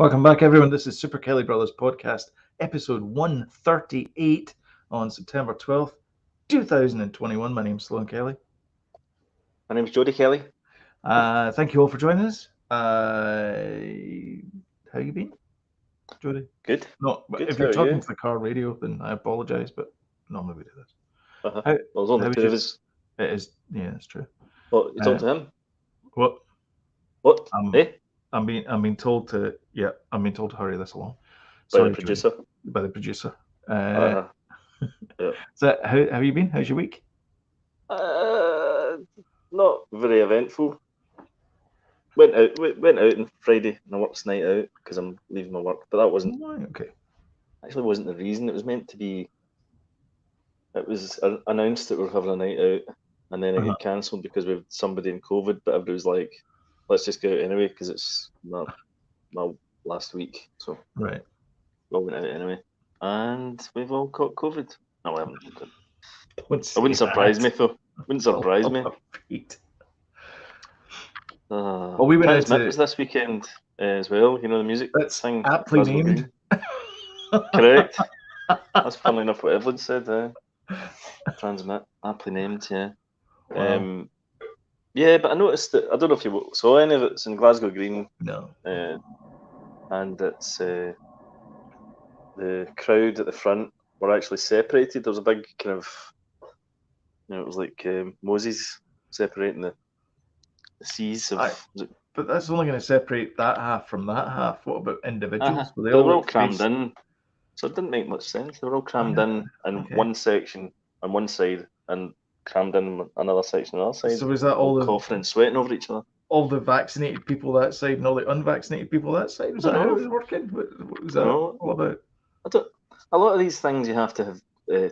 Welcome back, everyone. This is Super Kelly Brothers Podcast, episode 138 on September 12th, 2021. My name's Sloan Kelly. My name's Jody Kelly. Thank you all for joining us. How you been, Jody? Good. No, Good. if you're talking to the car radio, then I apologise, but normally we do this. Well, there's only two of us. It is, yeah, it's true. Well, you talk to him. What? I'm being told to hurry this along. By the producer. Jody, by the producer. Yeah. So how have you been? How's your week? Not very eventful. Went out on Friday and I worked night out because I'm leaving my work, but that wasn't Actually, wasn't the reason. It was meant to be. It was announced that we're having a night out, and then it got cancelled because we had somebody in COVID. But everybody was like, "Let's just go out anyway," because it's my last week. So we all went out anyway, and we've all caught COVID. No, I haven't. It wouldn't surprise me though. Wouldn't surprise me. Well, we went out to... was this weekend as well. You know the music thing. Aptly named. Correct. That's funny enough what Evelyn said. Transmit, aptly named. Yeah. Wow. Yeah, but I noticed that I don't know if you saw any of it. It's in Glasgow Green. No. And it's the crowd at the front were actually separated. There was a big kind of, it was like Moses separating the seas of. But that's only going to separate that half from that half. What about individuals? They were all crammed in, so it didn't make much sense. They were all crammed in one section on one side and crammed in another section on the other side. So was that all coughing and sweating over each other? All the vaccinated people that side and all the unvaccinated people that side? Was that how it was working? What was that all about? A lot of these things you have to have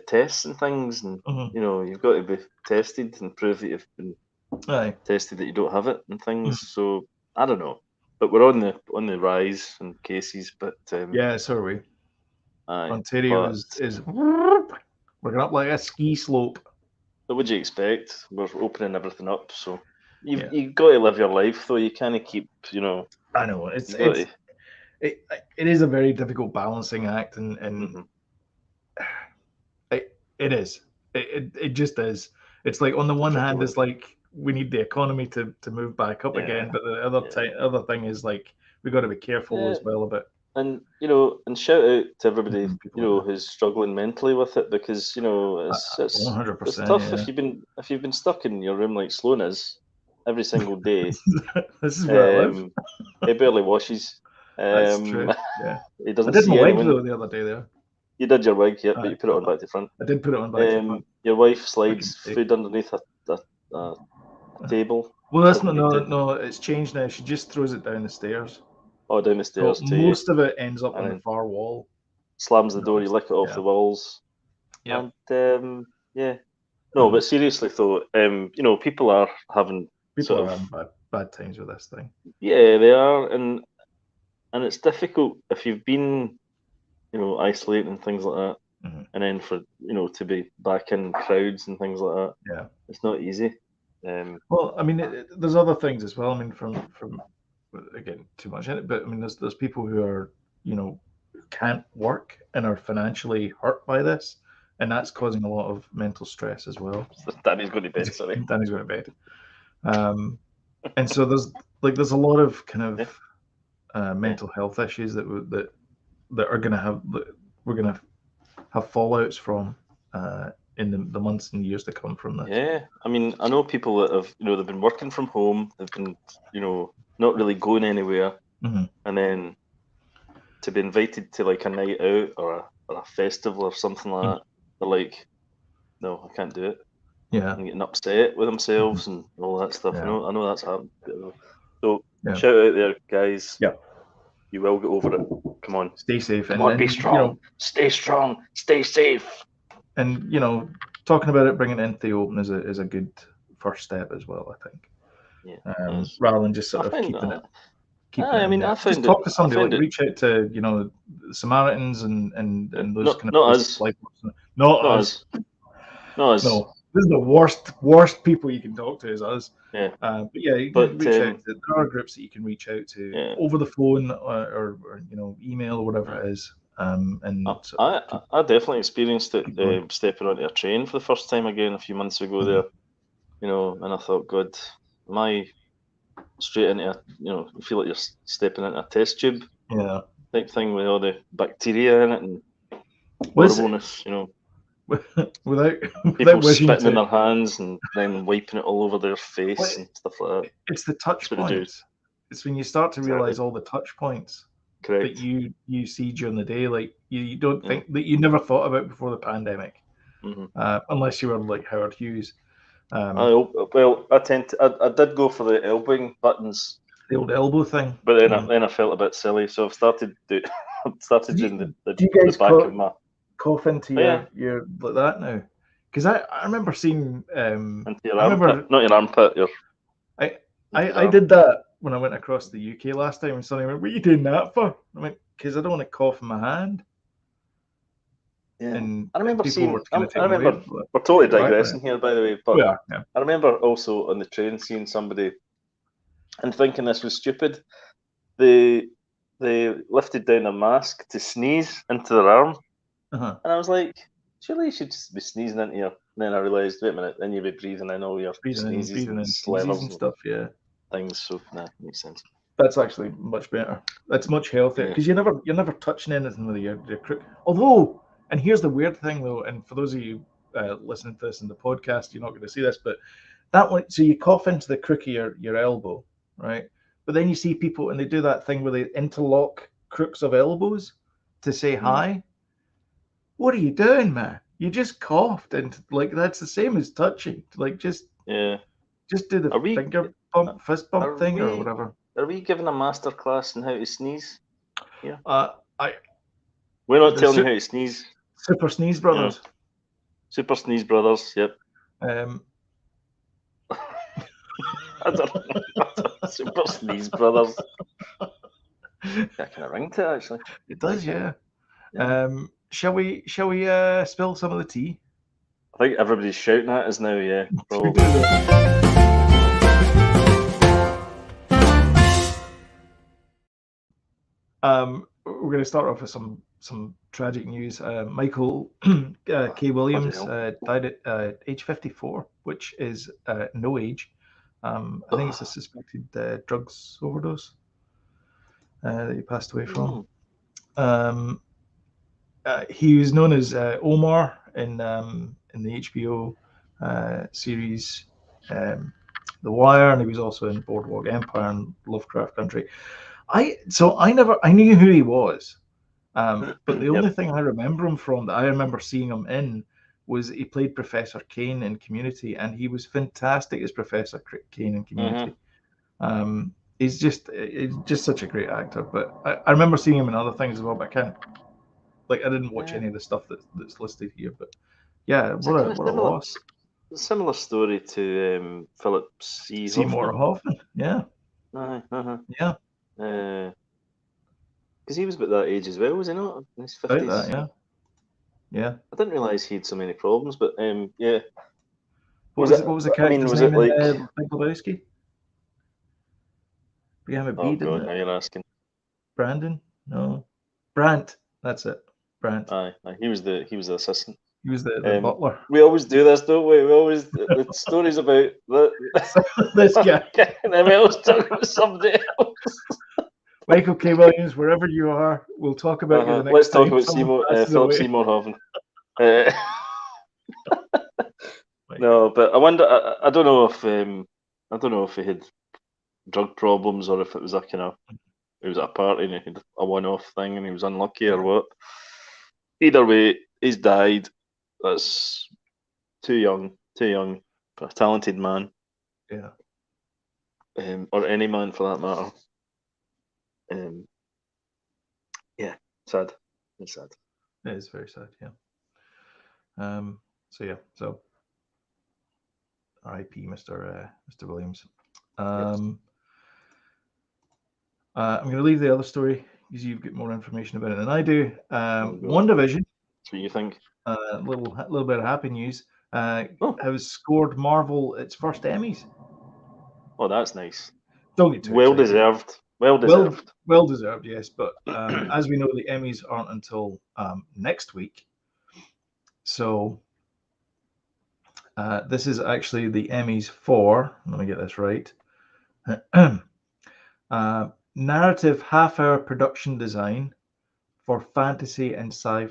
tests and things, and you've got to be tested and prove that you've been tested that you don't have it and things. So I don't know, but we're on the rise in cases. But yeah, so are we. Ontario is we're going up like a ski slope. What would you expect? We're opening everything up, so you've got to live your life, though. You can't keep, I know it is a very difficult balancing act, and it is. It just is. It's like on the one hand, it's like we need the economy to move back up again, but the other thing is like we got to be careful as well about. And and shout out to everybody who's struggling mentally with it, because it's 100%. It's tough if you've been stuck in your room like Sloan is every single day. This is where I live. He barely washes. That's true. Yeah. He doesn't. I did my wig though the other day there. You did your wig, yeah, but you put it on back to front. I did put it on back to front. Your wife slides food underneath a table. Well, that's no. It's changed now. She just throws it down the stairs. Oh, down the stairs too. Most of it ends up on the far wall. Slams the door. You lick it off the walls. Yeah. And no, but seriously though, people are having bad times with this thing. Yeah, they are, and it's difficult if you've been, isolating and things like that, and then for to be back in crowds and things like that. Yeah, it's not easy. Well, I mean, there's other things as well. I mean, from again, too much in it, but I mean, there's people who are can't work and are financially hurt by this, and that's causing a lot of mental stress as well. Danny's going to bed. Sorry, Danny's going to bed. And so there's a lot of kind of mental health issues that are going to have we're going to have fallouts from in the months and years to come from this. Yeah, I mean, I know people that have they've been working from home, they've been not really going anywhere, and then to be invited to like a night out or a festival or something like that, they're like, no, I can't do it. Yeah, and getting upset with themselves and all that stuff. Yeah. I know that's happened. So shout out there, guys. Yeah, you will get over it. Come on, stay safe. Come on, be strong. Stay strong. Stay safe. And talking about it, bringing it into the open is a good first step as well, I think. Yeah. Rather than just sort of keeping it. I mean, I found talk to somebody. Reach out to Samaritans and those kind of not us. Not us. No. is the worst people you can talk to is us. Yeah. But yeah, you can reach out. There are groups that you can reach out to over the phone or email or whatever it is. And I definitely experienced it stepping onto a train for the first time again a few months ago there. And I thought, God, am I straight into you feel like you're stepping into a test tube type thing with all the bacteria in it and horribleness, without people spitting in their hands and then wiping it all over their face and stuff like that. It's the touch points. It's when you start to realize all the touch points that you see during the day, like you don't think that you never thought about before the pandemic, unless you were like Howard Hughes. I did go for the elbowing buttons, the old elbow thing, but then I felt a bit silly, so I've started doing the back of my cough into your like that now, because I remember seeing into your armpit, not your armpit, I did that when I went across the UK last time, and somebody went, "What are you doing that for?" I went, "Because I don't want to cough in my hand." Yeah, and I remember seeing. I remember we're totally digressing here, by the way, but I remember also on the train seeing somebody and thinking this was stupid. They lifted down a mask to sneeze into their arm, and I was like, surely you should just be sneezing into your. And then I realised, wait a minute, then you'd be breathing in all your sneezes and slivers and stuff, things. So makes sense. That's actually much better. That's much healthier because you're never touching anything with your crook. Although, and here's the weird thing though, and for those of you listening to this in the podcast, you're not going to see this, but that one. So you cough into the crook of your elbow, right? But then you see people and they do that thing where they interlock crooks of elbows to say hi. What are you doing, man? You just coughed, and like that's the same as touching. Like just do the finger bump, fist bump thing, or whatever. Are we giving a master class on how to sneeze? Yeah. We're not telling you how to sneeze. Super Sneeze Brothers. Yeah. Super Sneeze Brothers. Yep. I don't know. Super Sneeze Brothers. That kind of ring to it, actually. It does, yeah. Shall we spill some of the tea? I think everybody's shouting at us now, yeah. Probably. We're going to start off with some tragic news. Michael K. Williams died at age 54, which is no age. I think it's a suspected drugs overdose that he passed away from. He was known as Omar in the HBO series The Wire, and he was also in Boardwalk Empire and Lovecraft Country. I knew who he was, but the only thing I remember him from that I remember seeing him in was he played Professor Kane in Community, and he was fantastic as Professor Kane in Community. He's just such a great actor. But I remember seeing him in other things as well, but I didn't watch any of the stuff that's listed here. But yeah, what a loss. Similar story to Philip Seymour Hoffman. Yeah. Yeah. Because he was about that age as well, was he not? In his 50s. About that, yeah. I didn't realise he had so many problems, but yeah. What was the character's name in Big Lebowski? Began with B, didn't it? Now you're asking. Brandon? No. Brandt. That's it. Brandt. Aye. He was the assistant. He was the butler. We always do this, don't we? We always the stories about this guy, and then we always talk about somebody else. Michael K. Williams, wherever you are, we'll talk about you the next Let's time. talk about Philip Seymour Hoffman. No, but I wonder. I don't know if he had drug problems or if it was it was at a party and he had a one-off thing and he was unlucky or what. Either way, he's died. That's too young for a talented man. Yeah. Or any man for that matter. Yeah, sad. It's sad. It is very sad, yeah. So R.I.P. Mr. Williams. I'm going to leave the other story because you've got more information about it than I do. WandaVision. That's what you think. A little bit of happy news. has scored Marvel its first Emmys. Oh, that's nice. Don't get too well excited. deserved. Well deserved. Well deserved, yes. But as we know, the Emmys aren't until next week. So this is actually the Emmys for, let me get this right, narrative half-hour production design for fantasy and sci-fi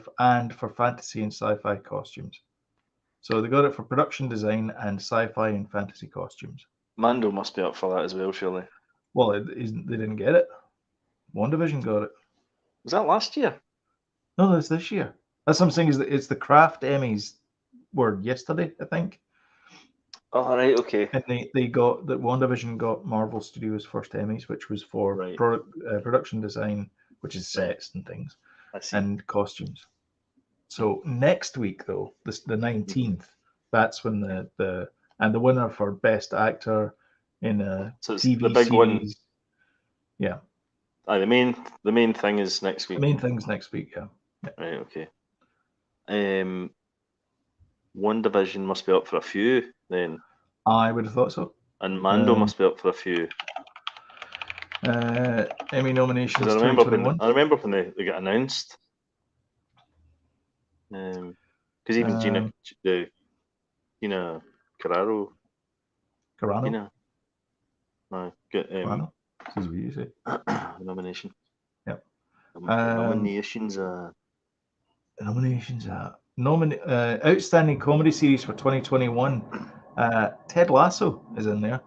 costumes. So they got it for production design and sci-fi and fantasy costumes. Mando must be up for that as well, surely. Well, they didn't get it. WandaVision got it. Was that last year? No, that's this year. That's what I'm saying. It's the Craft Emmys were yesterday, I think. Oh, right, okay. And they got that WandaVision got Marvel Studios' first Emmys, which was for production design, which is sets and things, and costumes. So next week, though, the 19th, that's when the winner for Best Actor in a TV the big series. One. Yeah. The main thing is next week. The main thing's next week, yeah. Right, okay. WandaVision must be up for a few then. I would have thought so. And Mando must be up for a few. Emmy nominations. I remember when they got announced. Because even Gina Carano. Gina. No, get Carano. This is what you say. Nomination. Yep. Nominations. Outstanding comedy series for 2021. Ted Lasso is in there.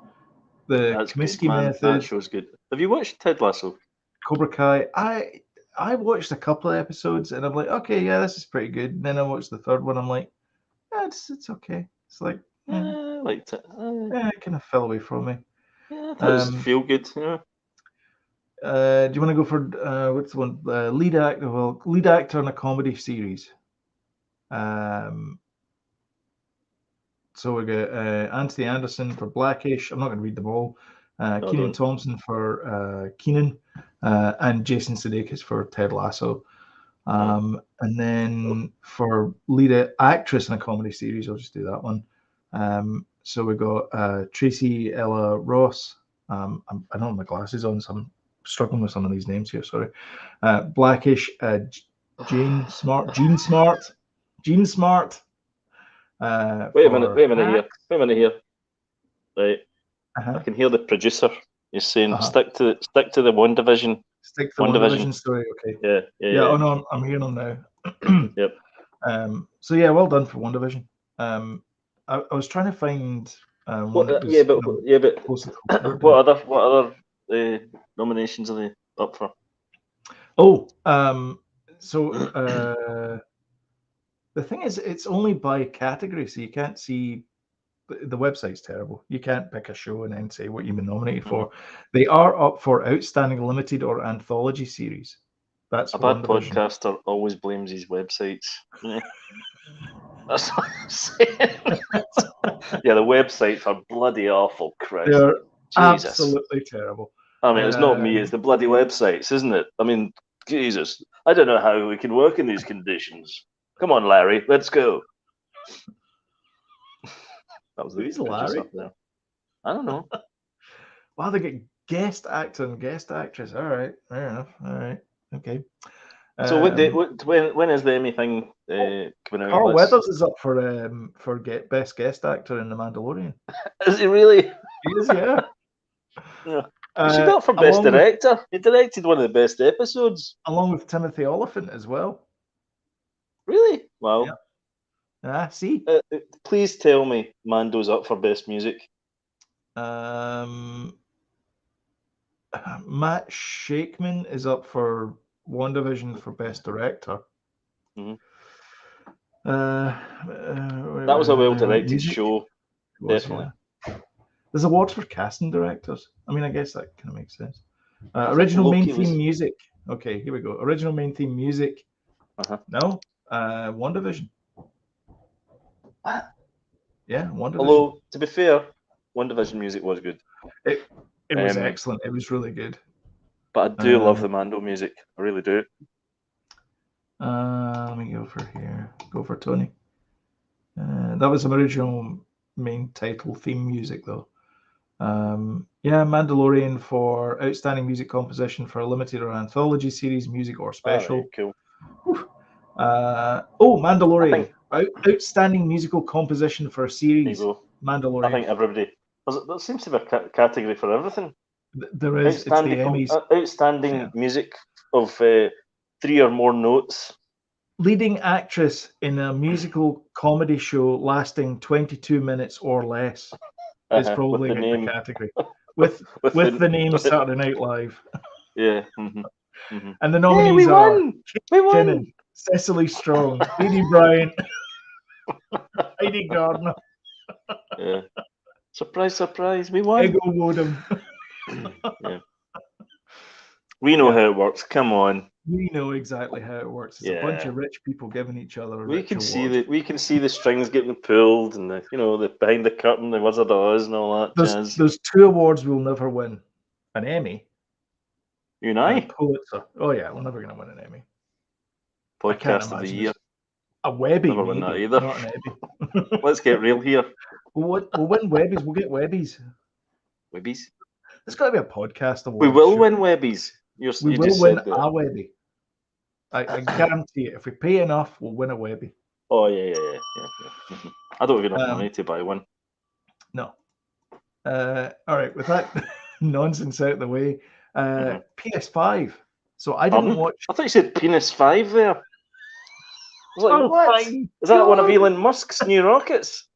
That's Comiskey Method. That show's good. Have you watched Ted Lasso? Cobra Kai. I watched a couple of episodes and I'm like, okay, yeah, this is pretty good. And then I watched the third one. I'm like, yeah, it's okay. It's like, I liked it. It kind of fell away from me. Yeah, that was feel good. Yeah. Do you want to go for what's the one? Lead actor? Well, lead actor in a comedy series. So we got Anthony Anderson for Blackish. I'm not going to read them all. Kenan Thompson for Kenan, and Jason Sudeikis for Ted Lasso. And then for lead actress in a comedy series, I'll just do that one. So we got Tracy Ella Ross. I don't have my glasses on, so I'm struggling with some of these names here. Sorry. Blackish, Jean Smart. Wait a minute here. Right. I can hear the producer. He's saying stick to the WandaVision. Stick to the WandaVision story. Okay. Yeah. Oh no, I'm hearing them now. Yep. So yeah, well done for WandaVision. I was trying to find one that was but what other nominations are they up for? Oh, so the thing is, it's only by category, so you can't see. The website's terrible. You can't pick a show and then say what you've been nominated for. They are up for Outstanding Limited or Anthology Series. That's a bad podcaster always blames his websites. That's what I'm saying. Yeah, the websites are bloody awful, Chris. They're absolutely terrible. I mean, it's not me, it's the bloody websites, isn't it? I mean, Jesus. I don't know how we can work in these conditions. Come on, Larry, let's go. That was the Larry up there. I don't know. Wow, they get guest actor and guest actress. All right, fair enough. All right, okay. So when is the Emmy thing coming out? Carl Weathers is up for best guest actor in The Mandalorian. Is he really? He is, yeah. Yeah. Is he not for best director? He directed one of the best episodes, along with Timothy Olyphant as well. Really? Wow. Yeah. See. Please tell me Mando's up for best music. Matt Shakeman is up for WandaVision for best director. Mm-hmm. That was a well-directed show. Definitely. Yeah. There's awards for casting directors. I mean, I guess that kind of makes sense. Original main theme music. Okay, here we go. Original main theme music. No. WandaVision. What? Yeah, WandaVision. Although, to be fair, WandaVision music was good. It was excellent. It was really good. But I do love the Mando music. I really do. Let me go for here. Go for Tony. That was some original main title theme music, though. Yeah, Mandalorian for outstanding music composition for a limited or anthology series, music or special. Cool. Mandalorian. Outstanding musical composition for a series. There you go. Mandalorian. I think everybody. There seems to be a category for everything. There is. It's the Emmys. Outstanding music of 3 or more notes. Leading actress in a musical comedy show lasting 22 minutes or less is probably in the category. With the name Saturday Night Live. Yeah. And the nominees are Kate McKinnon, Cecily Strong, Edie Bryant, Heidi Gardner. Yeah. Surprise, surprise, we won. Ego Wodum. Yeah. We know how it works. Come on. We know exactly how it works. It's a bunch of rich people giving each other. We can see the strings getting pulled, and the behind the curtain, the Wizard of Oz, and all that jazz. There's 2 awards we'll never win: an Emmy. You and I. A Pulitzer. Oh yeah, we're never going to win an Emmy. Podcast of the year. A Webby. Never win that either. Not an Emmy. Let's get real here. We'll win Webbies. We'll get Webbies. Webbies. There's got to be a podcast award. We will win Webbies. We will win a Webby. I guarantee it. If we pay enough, we'll win a Webby. Oh yeah. I don't even have money to buy one. No. All right. With that nonsense out of the way, PS5. So I didn't watch. I thought you said Penis 5 there. I was like, what? Is that one of Elon Musk's new rockets?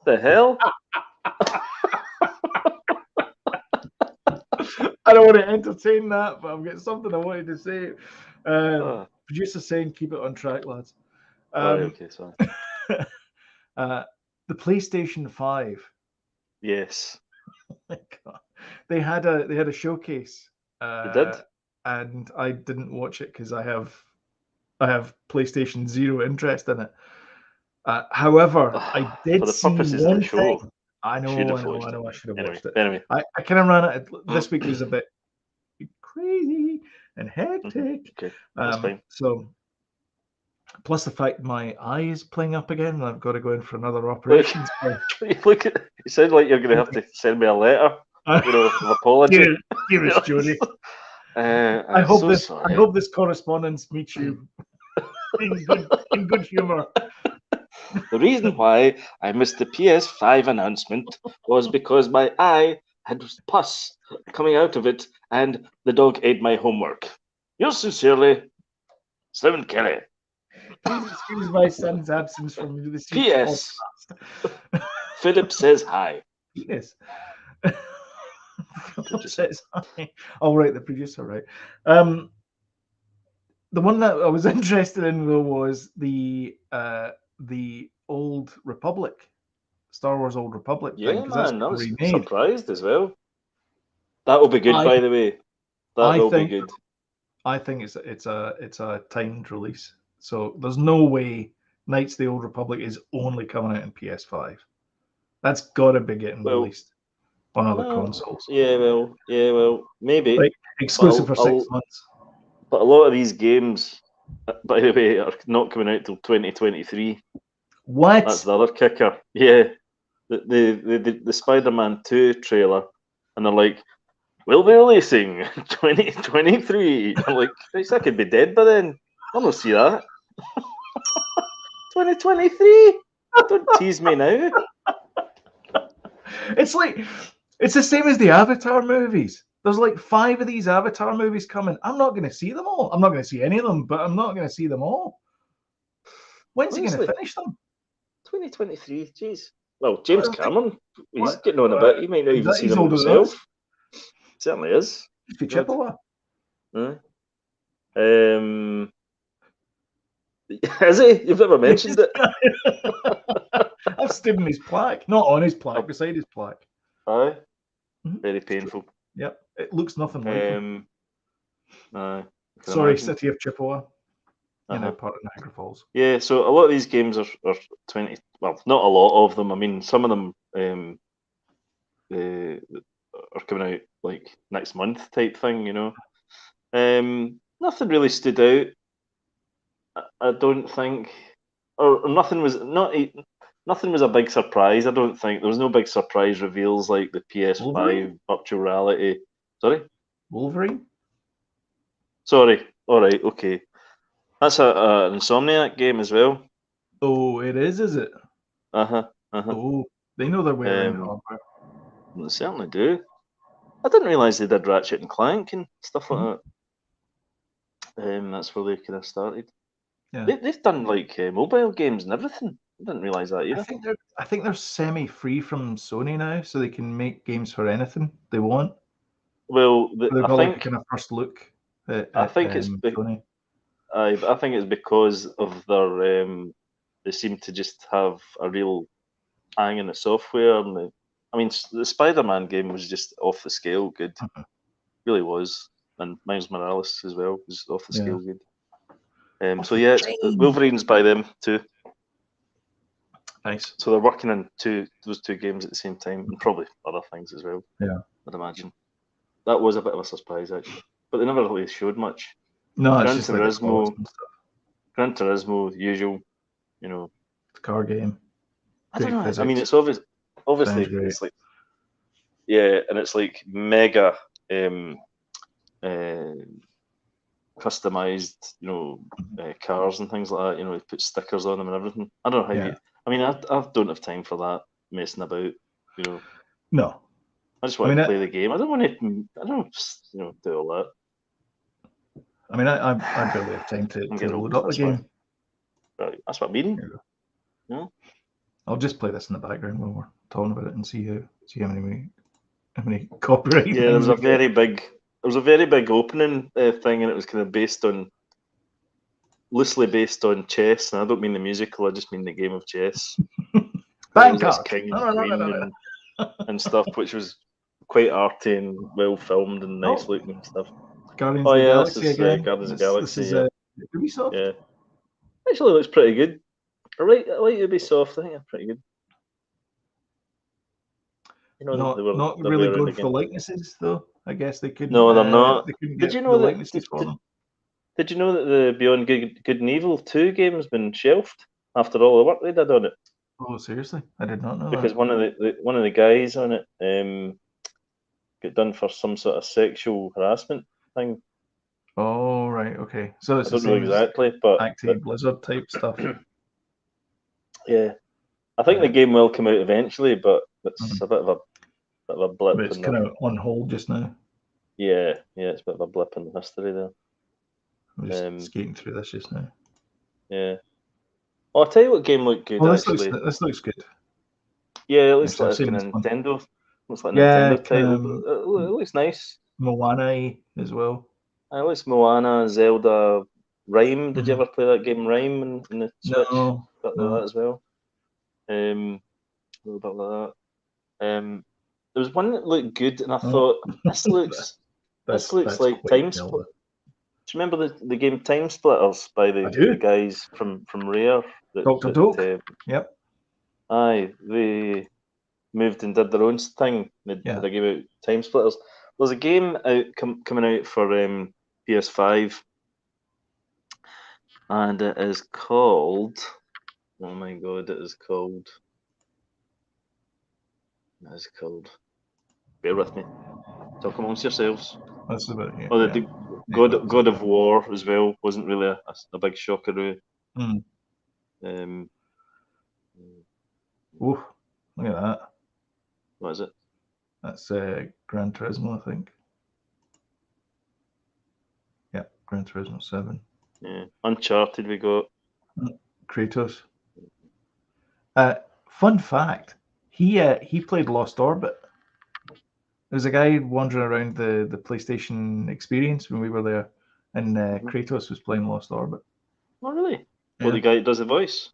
The hell? I don't want to entertain that, but I've got something I wanted to say. Producer saying, keep it on track, lads. Okay, sorry. The PlayStation 5. Yes. Oh my God. They had a showcase. They did? And I didn't watch it because I have PlayStation 0 interest in it. However, I did for the see purposes one of the show. thing. I know. I should have watched it. Anyway. I kind of ran it. This week was a bit crazy and hectic. Okay, that's fine. So, plus the fact my eye is playing up again, and I've got to go in for another operation. You sound like you're going to have to send me a letter, of apology. Dearest Jody. I hope this correspondence meets you in good humor. The reason why I missed the PS5 announcement was because my eye had pus coming out of it, and the dog ate my homework. Yours sincerely, Slim Kelly. Please excuse my son's absence from this. P.S. Philip says hi. Yes. Philip says hi. All right, the producer, right. The one that I was interested in though was the Old Republic, Star Wars Old Republic thing. Yeah, man, I was surprised as well. That will be good, by the way. That will be good. I think it's a timed release, so there's no way Knights of the Old Republic is only coming out in PS5. That's got to be getting released on other consoles. Yeah, well, maybe. Like exclusive for 6 months. But a lot of these games, by the way, are not coming out till 2023. What? That's the other kicker. Yeah, the Spider-Man 2 trailer, and they're like, we'll be releasing 2023. I'm like, I could be dead by then. I don't see that. 2023? Don't tease me now. It's the same as the Avatar movies. There's like 5 of these Avatar movies coming. I'm not going to see them all. I'm not going to see any of them, but I'm not going to see them all. When's he going to finish them? 2023, jeez. Well, James Cameron, he's getting on a bit. He might not even see them himself. Certainly is. For Chippewa. Is he? You've never mentioned it. I've stood in his plaque. Not on his plaque, beside his plaque. Aye. Very painful. Yep. It looks nothing like him. Sorry, imagine. City of Chippewa. Part of Niagara Falls. Yeah, so a lot of these games are 20. Well, not a lot of them. I mean, some of them are coming out like next month type thing. Nothing really stood out. I don't think, or nothing was not. nothing was a big surprise. I don't think there was no big surprise reveals like the PS5 Wolverine? virtual reality. Sorry. Wolverine? Sorry. All right. Okay. That's an Insomniac game as well. Oh, it is it? Uh-huh. Oh, they know their way around Um, hardware. They certainly do. I didn't realise they did Ratchet and Clank and stuff like that. That's where they kind of started. Yeah. They've done like mobile games and everything. I didn't realise that either. I think they're semi-free from Sony now, so they can make games for anything they want. Well, They've got like a kind of first look at I think Sony. I think it's because of their they seem to just have a real hang in the software. And I mean, the Spider-Man game was just off the scale good, really was, and Miles Morales as well was off the scale good. So yeah, Wolverine's by them too. Nice. So they're working on those two games at the same time, and probably other things as well. Yeah, I'd imagine. That was a bit of a surprise actually, but they never really showed much. no, it's Gran just like the Turismo, and stuff. Gran Turismo, usual, you know. It's a car game. I don't know. Physics. I mean, it's obviously it's like, yeah, and it's like mega customized, cars and things like that. You know, you put stickers on them and everything. I don't know how you. I mean, I don't have time for that messing about. You know. No. I just want to play the game. I don't want to. I don't, do all that. I mean, I barely have time to load up the game. Right, that's what I mean. Yeah. I'll just play this in the background while we're talking about it and see how many copyright. Yeah, there was a very big opening thing, and it was kind of loosely based on chess. And I don't mean the musical; I just mean the game of chess. Bangkok, king and queen and stuff, which was quite arty and well filmed and nice looking and stuff. Guardians of the Galaxy again. Guardians of the Galaxy. This is Ubisoft. Yeah, actually looks pretty good. I like Ubisoft. I think they're pretty good. You know, not really good for likenesses, though. I guess they couldn't. No, they're not. They couldn't Did get you know the that? likenesses for them. Did you know that the Beyond Good and Evil 2 game's been shelved after all the work they did on it? Oh, seriously? I did not know because that. one of the guys on it got done for some sort of sexual harassment thing. Oh, right, okay. So it's I don't know exactly, but Activision Blizzard type stuff. Yeah, I think the game will come out eventually, but it's a bit of a blip. But it's kind of on hold just now. Yeah, it's a bit of a blip in the history there. I'm just skating through this just now. Yeah. Well, I'll tell you what game looked good. Actually, this looks good. Yeah, it looks like a Nintendo. Looks like a Nintendo title. It looks nice. Moana as well. It looks Moana, Zelda, Rhyme. Did you ever play that game Rhyme in the Switch? No. That as well. A little bit like that. There was one that looked good, and I thought this looks like Time Split. Do you remember the game Time Splitters by the guys from Rare? Dr. Doak. Yep. Aye, they moved and did their own thing. They gave out Time Splitters. There's a game coming out for PS5, and it is called. Oh my god! It is called. Bear with me. Talk amongst yourselves. That's about it. Oh, the God of War as well wasn't really a big shocker. Ooh, look at that. What is it? That's Gran Turismo, I think. Yeah, Gran Turismo 7. Yeah, Uncharted we got. Kratos. Fun fact: he played Lost Orbit. There was a guy wandering around the PlayStation experience when we were there, and Kratos was playing Lost Orbit. Oh, really? Yeah. Well, the guy that does the voice?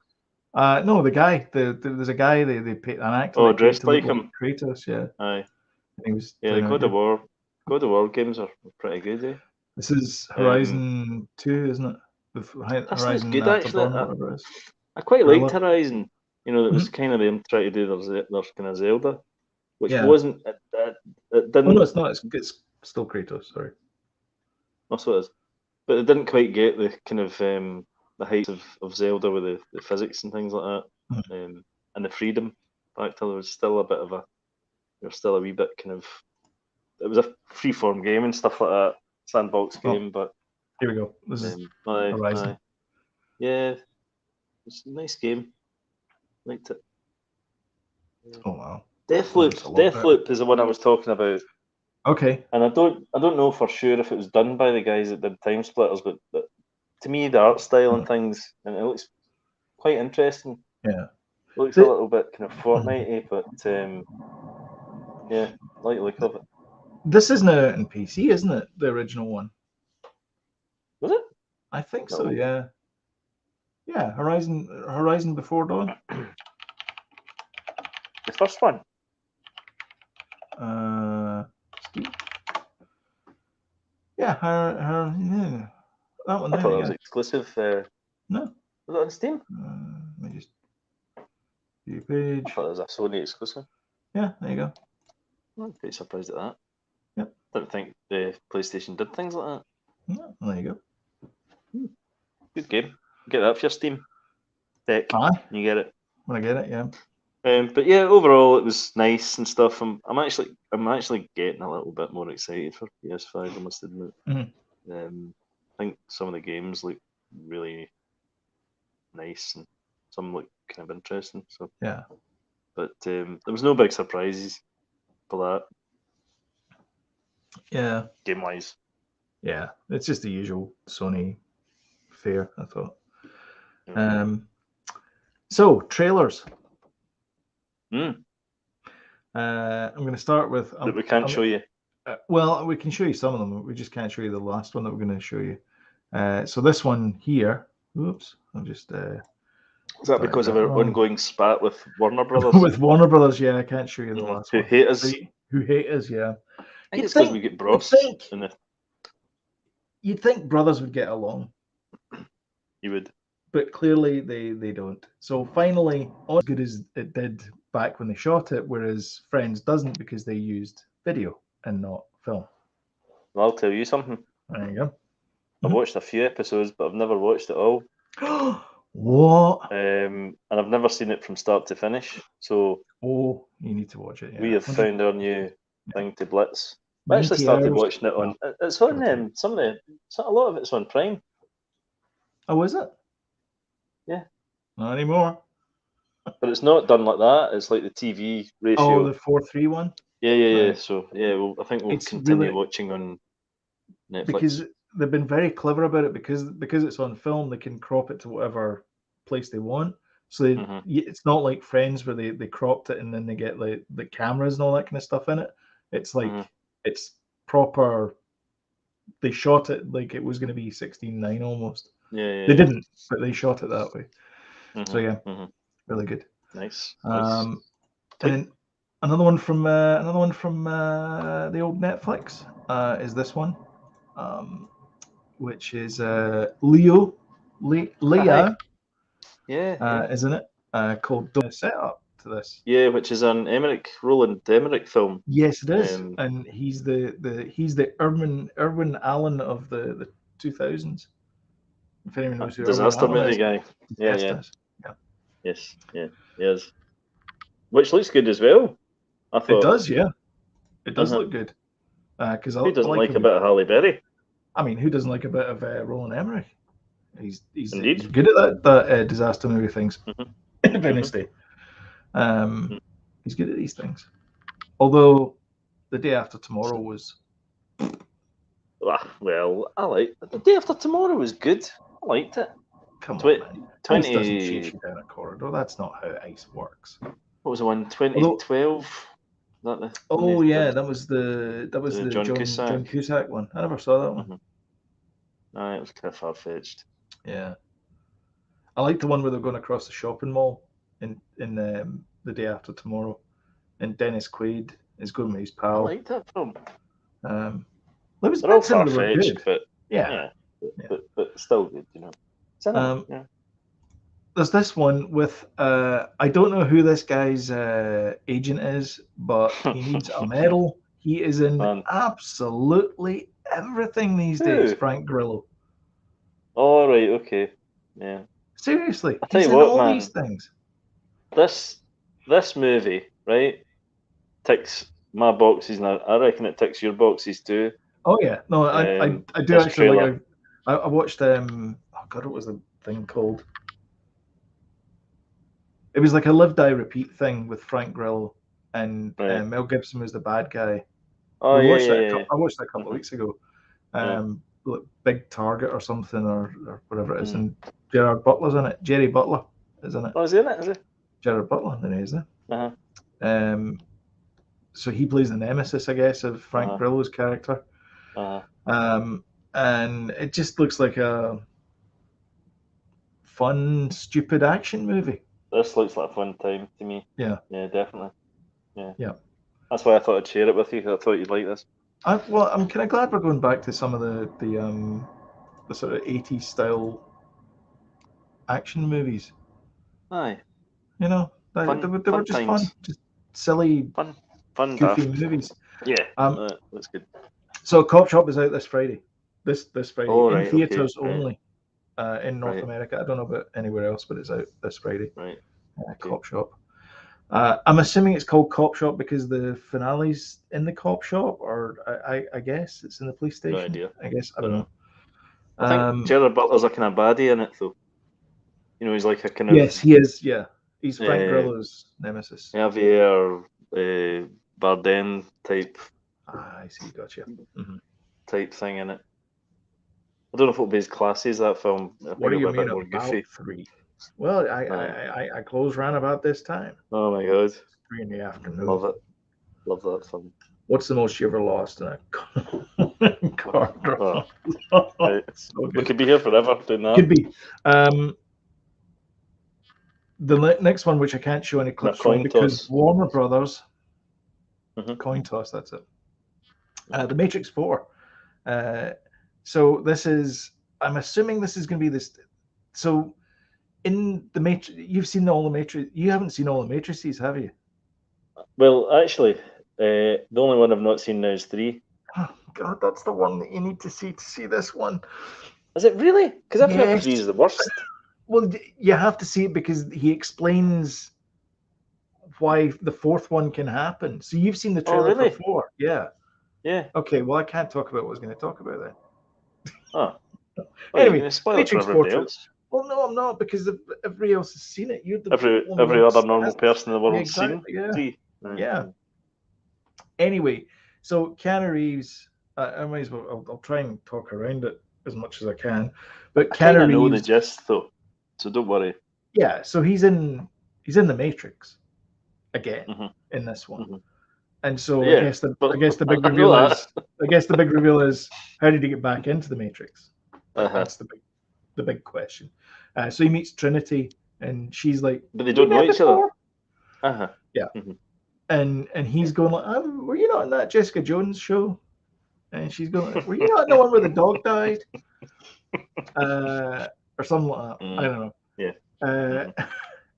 No, the guy. There's a guy they paid an actor. Oh, dressed like him. Kratos, yeah. Aye. And he was. Yeah, the God of War games are pretty good, eh? This is Horizon 2, isn't it? Horizon good actually. Dawn, I quite liked Horizon. You know, it was kind of them trying to do their kind of Zelda, which wasn't. It didn't. Oh no, it's not. It's still Kratos. Sorry. That's what it is. But it didn't quite get the kind of the heights of Zelda with the physics and things like that. And and the freedom factor. There was still a bit of a, there was still a wee bit kind of, it was a free-form game and stuff like that, sandbox game, but here we go. This is aye, Horizon. aye. Yeah, it's a nice game. Liked it. Oh wow. Deathloop is the one I was talking about. Okay. And I don't know for sure if it was done by the guys that did Time Splitters, but to me the art style and things, and it looks quite interesting. Yeah. Looks a little bit kind of Fortnite-y, but yeah, I like the look of it. This isn't out on PC, isn't it? The original one. Was it? I think so, yeah. Yeah, Horizon Before Dawn. The first one. Steam. Yeah, yeah. That one. I thought it was exclusive. No. Was it on Steam? Let me just view page. I thought it was a Sony exclusive. Yeah, there you go. I'm pretty surprised at that. Yep. Didn't think the PlayStation did things like that. Yeah, there you go. Good game. Get that for your Steam deck. Aye. You get it. When I get it, yeah. But yeah, overall it was nice and stuff. I'm actually getting a little bit more excited for PS5. I must admit. Mm-hmm. I think some of the games look really nice and some look kind of interesting. So yeah. But there was no big surprises for that. Yeah. Game wise. Yeah, it's just the usual Sony fare, I thought. Yeah. So trailers. I'm going to start with that we can't show you. Well, we can show you some of them. We just can't show you the last one that we're going to show you. So this one here. Oops, I'm just. Is that because of our ongoing spat with Warner Brothers? With Warner Brothers, yeah, I can't show you the last one. Who hate us? Who hate us? Yeah. I think it's because we get Bros. You'd think brothers would get along. You would. But clearly they don't. So finally, as good as it did back when they shot it, whereas Friends doesn't because they used video and not film. Well, I'll tell you something. There you go. I've watched a few episodes, but I've never watched it all. What? And I've never seen it from start to finish. So you need to watch it. Yeah. We have found our new thing to blitz. I actually started watching it on. It's on a lot of it's on Prime. Oh, is it? Yeah. Not anymore. But it's not done like that. It's like the TV ratio. Oh, the 4:3 one. Yeah. Right. So yeah, I think we'll continue watching on Netflix because they've been very clever about it. Because it's on film, they can crop it to whatever place they want. So it's not like Friends where they cropped it and then they get like the cameras and all that kind of stuff in it. It's like it's proper. They shot it like it was going to be 16:9 almost. Yeah. They didn't, but they shot it that way. So yeah, really good. Nice. And then another one from the old Netflix is this one, which is Leah. Yeah. Isn't it? Called Set Up to this. Yeah, which is an Roland Emmerich film. Yes, it is, and he's the Irwin Allen of the 2000s. If anyone knows who disaster movie guy. Yeah. Yes. Yes. Which looks good as well. I thought it does. Yeah, it does look good. Because who doesn't like a bit of Halle Berry? I mean, who doesn't like a bit of Roland Emmerich? He's Indeed. good at that disaster movie things. Dynasty. He's good at these things. Although The Day After Tomorrow was. Well, I like The Day After Tomorrow was good. I liked it. Come on, man. Ice doesn't chase you down a corridor. That's not how ice works. What was the one? 2012. Oh yeah, that was the John Cusack one. I never saw that one. No, it was kind of far fetched. Yeah, I like the one where they're going across the shopping mall in The Day After Tomorrow, and Dennis Quaid is going with his pal. I like that film. They're all far fetched, but but still good, you know. There's this one with I don't know who this guy's agent is, but he needs a medal. He is in absolutely everything these days. Frank Grillo. All right, okay, yeah. Seriously, I tell you what, man. These things. This this movie, right, ticks my boxes, and I reckon it ticks your boxes too. Oh yeah, no, I do This actually trailer. like. I watched oh god, what was the thing called? It was like a live die repeat thing with Frank Grillo and Right. Mel Gibson was the bad guy. Oh We yeah, watched yeah, that. yeah. I watched that a couple of weeks ago. Yeah. Like Big Target or something or whatever it is, Mm. and Gerard Butler's in it. Jerry Butler is in it. Oh, is he in it? Is he? Gerard Butler, then is it? Uh-huh. So he plays the nemesis, I guess, of Frank Grillo's character. And it just looks like a fun, stupid action movie. This looks like a fun time to me. Yeah. Yeah, definitely. Yeah. Yeah. That's why I thought I'd share it with you. I thought you'd like this. Well, I'm kind of glad we're going back to some of the sort of 80s style action movies. Aye. You know, they were just fun, just silly, fun goofy daft. movies. Yeah, that's good. So Cop Shop is out this Friday. This Friday in right, theaters okay, only. In North America, I don't know about anywhere else, but it's out this Friday. Right. Cop Shop. I'm assuming it's called Cop Shop because the finale's in the cop shop, or I guess it's in the police station. No idea. I guess I don't know. I think Gerard Butler's a kind of baddie in it, though. You know, he's like a kind of. Yes, he is. Yeah, he's Frank Grillo's nemesis. Javier Bardem type. I see. Gotcha. Type thing in it. I don't know if it'll be as classy as that film. What do you mean more about goofy. 3? Well, I close round about this time. Oh my god! 3 in the afternoon. Love it. Love that film. What's the most you ever lost in a car drive? We could be here forever doing that. Could be. The next one, which I can't show any clips from because Warner Brothers. Coin toss. That's it. The Matrix 4. So this is. I'm assuming this is going to be this. So in the Matrix, you've seen all the Matrix. You haven't seen all the Matrices, have you? Well, actually, the only one I've not seen now is 3. Oh God, that's the one that you need to see this one. Is it really? Because I've heard 3 is the worst. Well, you have to see it because he explains why the 4th one can happen. So you've seen the trailer for 4, yeah. Yeah. Okay, well I can't talk about what I was going to talk about then. Oh. Anyway, Matrix 4. Well, no, I'm not because everybody else has seen it. You're the every other normal person in the world has seen. Yeah. Anyway, so Keanu Reeves. I might as well. I'll try and talk around it as much as I can. But Keanu Reeves. I know the gist though, so don't worry. Yeah, so he's in the Matrix again in this one. And so I guess the big reveal is how did he get back into the Matrix? That's the big question. So he meets Trinity, and she's like, but they don't know each other. Yeah. And he's going like, were you not in that Jessica Jones show? And she's going like, were you not in the one where the dog died? Or something like that. I don't know. Yeah.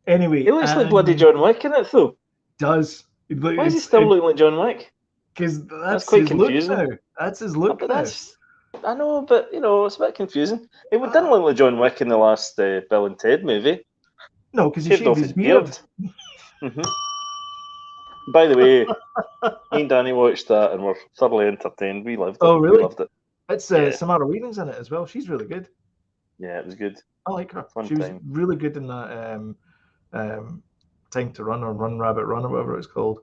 Anyway, he looks like bloody John Wick in it though. Does why is he still looking like John Wick? Because that's quite confusing. Look now. That's his look now. I know, but it's a bit confusing. It didn't look like John Wick in the last Bill and Ted movie. No, because he shaved his beard. By the way, me and Danny watched that and were thoroughly entertained. We loved it. Oh, really? We loved it. It's Samara Weaving's in it as well. She's really good. Yeah, it was good. I like her. She was really good in that Time to Run or Run Rabbit Run or whatever it's called.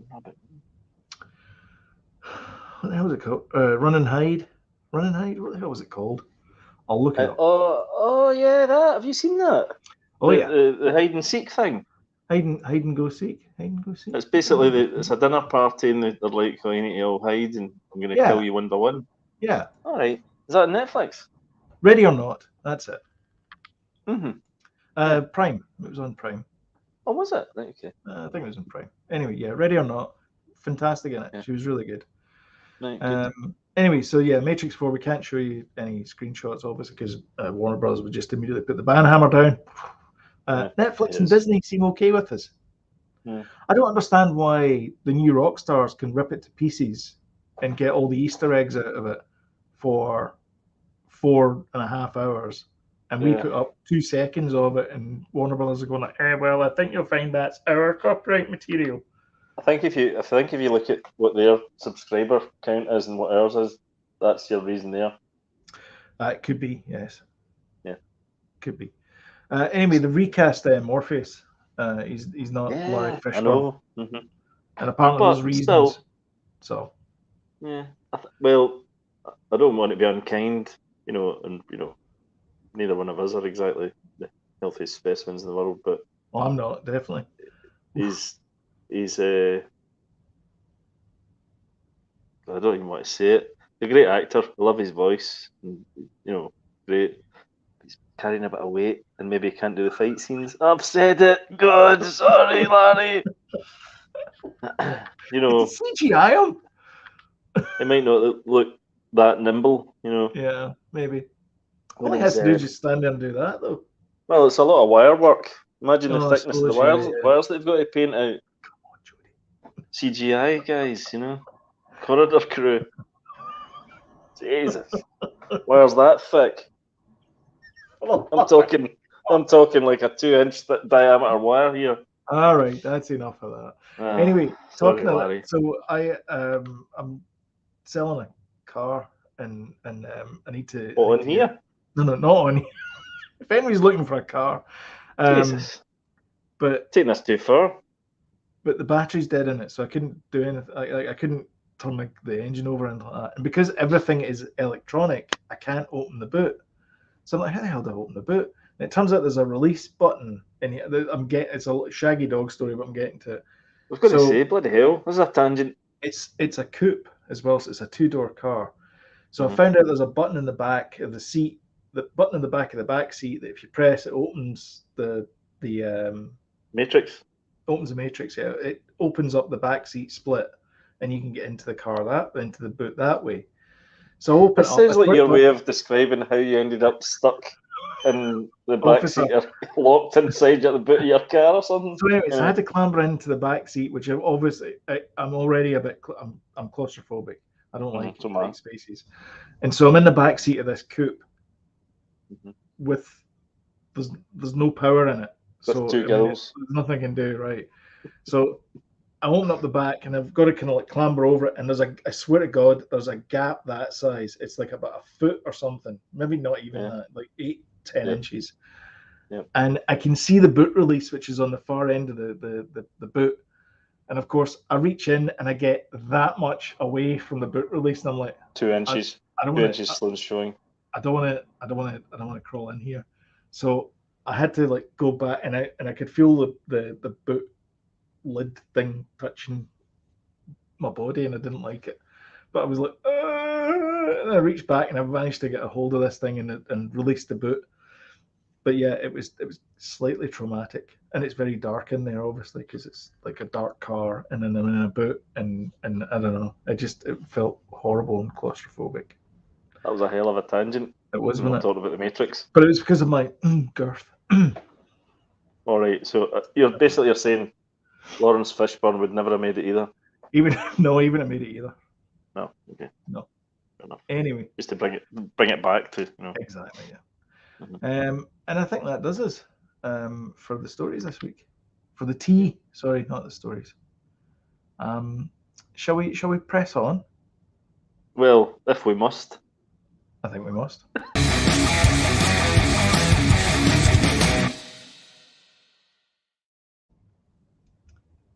What the hell was it called? Run and Hide. Run and Hide. What the hell was it called? I'll look it up. Oh yeah, that. Have you seen that? Oh the hide and seek thing. Hide and go seek. Hide and go seek. It's basically it's a dinner party and they're like, oh, you need to all hide and I'm going to kill you one by one. Yeah. All right. Is that on Netflix? Ready or Not. That's it. Mm-hmm. Prime. It was on Prime. Oh, was it? Okay. I think it was on Prime. Anyway, yeah. Ready or Not. Fantastic in it. Yeah. She was really good. Right, anyway, so yeah, Matrix 4. We can't show you any screenshots, obviously, because Warner Brothers would just immediately put the ban hammer down. Netflix and Disney seem okay with us. Yeah. I don't understand why the new rock stars can rip it to pieces and get all the Easter eggs out of it for 4.5 hours, and we put up 2 seconds of it, and Warner Brothers are going like, well, I think you'll find that's our copyright material. I think if you look at what their subscriber count is and what ours is, that's your reason there. It could be, yes. Yeah, could be. Anyway, the recast Morpheus. He's not Larry Fishburne. I know. Mm-hmm. And apparently there's reasons. Still, so yeah, well, I don't want to be unkind, and neither one of us are exactly the healthiest specimens in the world, but I'm not, definitely. He's I don't even want to say it. He's a great actor. I love his voice. And, great. He's carrying a bit of weight, and maybe he can't do the fight scenes. I've said it. Good. Sorry, Larry. CGI him. It might not look that nimble. Yeah, maybe. All he has to do is just stand there and do that, though. Well, it's a lot of wire work. Imagine the thickness of the wires they've got to paint out. Come on, Jody. CGI guys, corridor crew. Jesus, wires that thick? I'm talking like a 2-inch diameter wire here. All right, that's enough of that. Anyway, talking about that, so I'm selling a car and I need to. On here? No, not on here. If anybody's looking for a car, Jesus, but taking us too far. But the battery's dead in it, so I couldn't do anything. I couldn't turn the engine over and like that. And because everything is electronic, I can't open the boot. So I'm like, how the hell do I open the boot? And it turns out there's a release button in here. It's a shaggy dog story, but I'm getting to it. I was going to say, bloody hell, this is a tangent. It's a coupe as well, so it's a 2-door car. So I found out there's a button in the back of the seat, the button in the back of the back seat that if you press, it opens the matrix. Opens the matrix, yeah. It opens up the back seat split, and you can get into the car into the boot that way. So open it sounds like your way of describing how you ended up stuck in the back seat, or locked inside the boot of your car or something. So anyways, I had to clamber into the back seat, which obviously I'm already a bit. I'm claustrophobic. I don't like tight spaces, and so I'm in the back seat of this coupe with there's no power in it. With 2 girls. There's nothing I can do, right? So I open up the back and I've got to kind of like clamber over it. And I swear to God, there's a gap that size. It's like about a foot or something. Maybe not even that, like 8-10 inches. Yeah. And I can see the boot release, which is on the far end of the boot. And of course, I reach in and I get that much away from the boot release. And I'm like, 2 inches. I don't 2 inches slim showing. I don't want to crawl in here. So I had to like go back, and I could feel the boot lid thing touching my body, and I didn't like it. But I was like, and I reached back, and I managed to get a hold of this thing and release the boot. But yeah, it was slightly traumatic, and it's very dark in there, obviously, because it's like a dark car, and then I'm in a boot, and I don't know, it felt horrible and claustrophobic. That was a hell of a tangent. It was, wasn't it? Talking about the Matrix. But it was because of my girth. All right, so you're saying Lawrence Fishburne would never have made it either. Even have made it either. No, okay, no. Fair enough. Anyway, just to bring it back to exactly, yeah. And I think that does us for the stories this week. For the tea, sorry, not the stories. Shall we press on? Well, if we must. I think we must.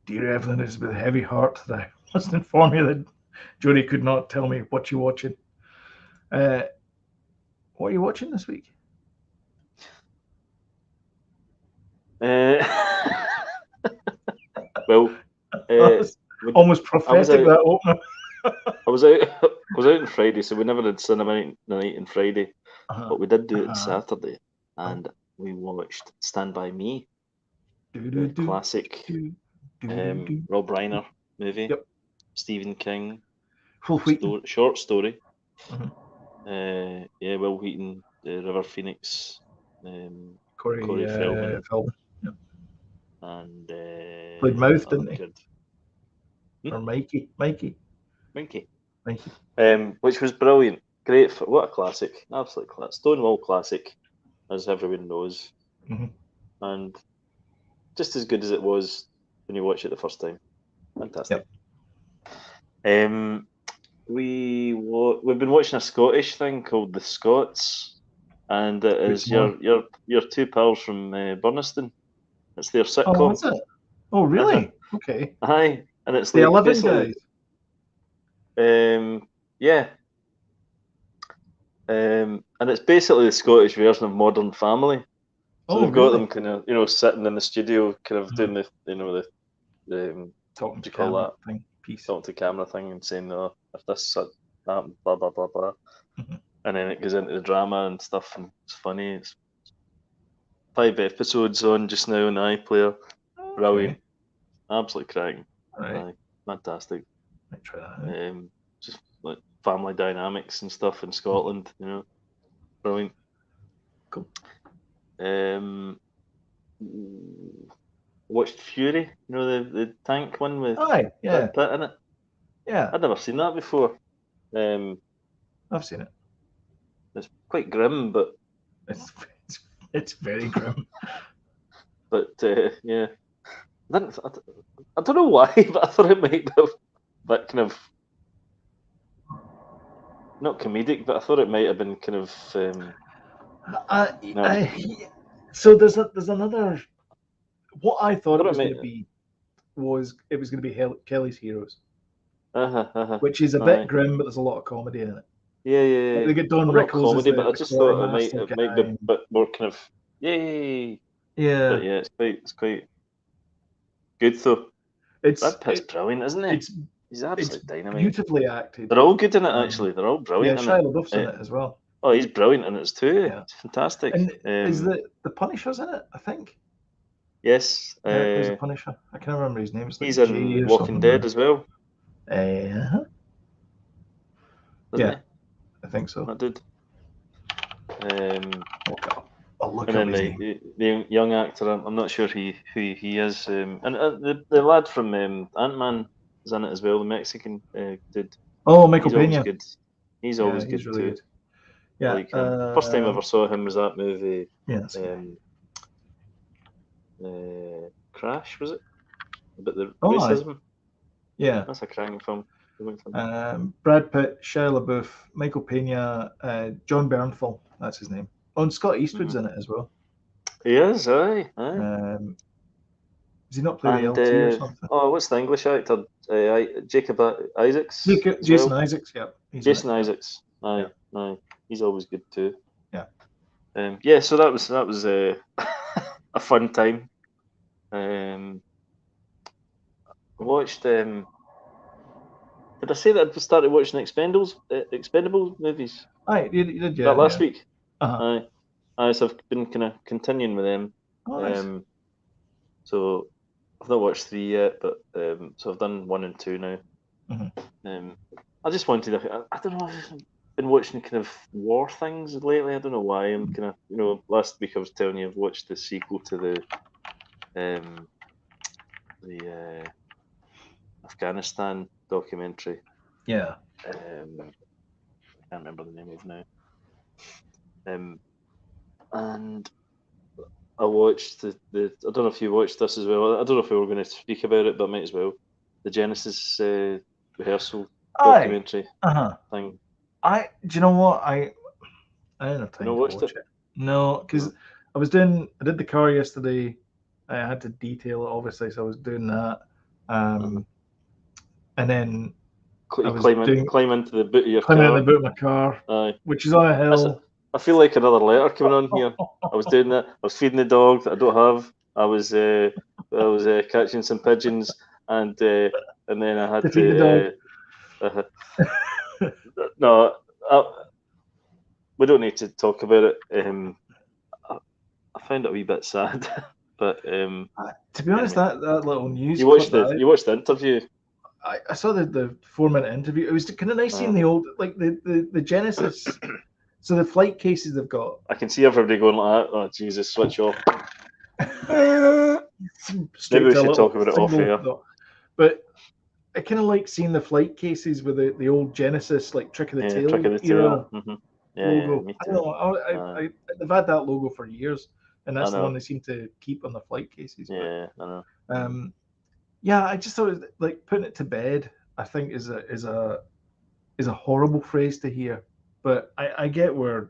Dear Evelyn, it is with a heavy heart that I must inform you that Jodie could not tell me what you're watching. What are you watching this week? Well, almost prophetic that opener. I was out on Friday, so we never did cinema night on Friday, but we did do it Saturday, and we watched Stand By Me, classic Rob Reiner movie, Stephen King, short story. Will Wheaton, River Phoenix, Corey Feldman, and played Mouth, didn't he? Or Mikey. Which was brilliant. Great. What a classic. Absolute classic. Stonewall classic. as everyone knows, Mhm. and just as good as it was when you watch it the first time. Fantastic. We've been watching a Scottish thing called The Scots, and it Which is one? your two pals from Burniston. It's their Oh, sitcom. is it? Oh, really? Okay. Aye, and it's The like 11 basically, guys. yeah, and it's basically the Scottish version of Modern Family. So Oh, they've got really? them kind of sitting in the studio, kind of doing the Talking what do to you call camera that? thing. Piece. Talking to camera thing and saying, "No, if this happened, blah blah blah blah," Mhm. and then it goes into the drama and stuff, and it's funny. It's 5 episodes on just now on the iPlayer. Brilliant, Okay. absolutely cracking. All right. Aye, fantastic. Might try that out. Just like family dynamics and stuff in Scotland, brilliant. Cool. Watched Fury, the tank one with Aye, yeah. Brad Pitt in it. Yeah. I'd never seen that before. I've seen it. It's quite grim, but It's it's very grim. yeah. I don't know why, but I thought it might be that kind of not comedic, but I thought it might have been kind of So there's another. What I I thought thought it it was going might. to be was going to be Kelly's Heroes, Uh-huh. which is a bit Aye. grim, but there's a lot of comedy in it. Yeah. They get Don Well, not Rickles as comedy, but I the just thought quartermaster it might be guy. a bit more kind of yay. Yeah. But yeah, it's quite good though. Brad Pitt's brilliant, isn't he? He's absolutely dynamite. Beautifully acted. They're all good in it, actually. They're all Yeah, brilliant in Shia it. LaBeouf's in it as well. Oh, he's brilliant in it too. Yeah. It's fantastic. And is the Punisher's in it? I think. Yes. There's a Punisher. I can't remember his name. It's like He's Jay in or Walking something. Dead as well. Yeah, he? I think so. That dude. I'll look and up then his name. the young actor, I'm not sure who he is. And the lad from Ant-Man is in it as well. The Mexican dude. Oh, Michael He's always Pena. good. He's always good really too. good. Yeah. Like him. First time I ever saw him was that movie. Yeah. Crash, was it? About the racism. Yeah. That's a cracking film. Brad Pitt, Shia LaBeouf, Michael Pena, John Bernthal. That's his name. Oh, and Scott Eastwood's in it as well. He is, aye. Does he not play the LT or something? Oh, what's the English actor? Jacob Isaacs. Jason Isaacs, yeah. Jason Isaacs. Aye. He's always good too. Yeah. So that was a fun time. I watched. Did I say that I started watching Expendables movies? Aye, you did, yeah. That last week. Uh-huh. Aye. So I've been kind of continuing with them. Oh, nice. So I've not watched 3 yet, but so I've done 1 and 2 now. Mm-hmm. I just wanted. I don't know. I've been watching kind of war things lately. I don't know why. I'm kind of last week I was telling you I've watched the sequel to the Afghanistan documentary. Yeah. I can't remember the name of it now. And I watched the I don't know if you watched this as well. I don't know if we were going to speak about it, but I might as well. The Genesis rehearsal documentary thing. Do you know what? I didn't have time to watch it. No, because I did the car yesterday. I had to detail it, obviously, so I was doing that. And then I was climb into the boot of your car. Climb into the boot of my car, which is on a hill. I feel like another letter coming on here. I was doing that. I was feeding the dog that I don't have. I was catching some pigeons, and then I had to feed the dog. No, we don't need to talk about it. I found it a wee bit sad, but to be honest, that little news. You watched the interview. I saw the 4-minute interview. It was kind of nice seeing the old, like the Genesis. So the flight cases they've got. I can see everybody going like that. Oh Jesus, switch off. Maybe we should talk about it off air. But I kind of like seeing the flight cases with the old Genesis, like Trick of the Tail. Trick of the Tail. Mm-hmm. logo. me I too. don't know. They've had that logo for years, and that's I the one know. they seem to keep on the flight cases. Yeah, I know. But yeah, I just thought like putting it to bed. I think is a horrible phrase to hear, but I get where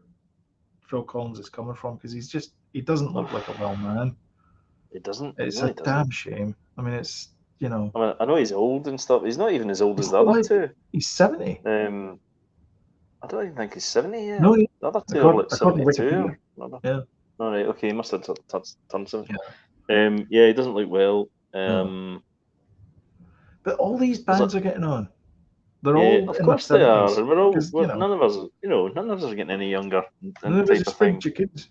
Phil Collins is coming from because he doesn't look like a well man. He doesn't. He It's a really doesn't. damn shame. I mean, it's I mean, I know he's old and stuff. He's not even as old as the not other like two. he's 70. I don't even think he's 70 yet. No, The other two are like according to 72. Wikipedia. Or Yeah. All right. Okay. He must have turned 70. Yeah. Yeah. He doesn't look well. No. But all these There's bands are getting on. They're Yeah, all of in their course they are. 70s. And we're all, Because, none of us, none of us are getting any younger none and of us type are of spring thing. chickens.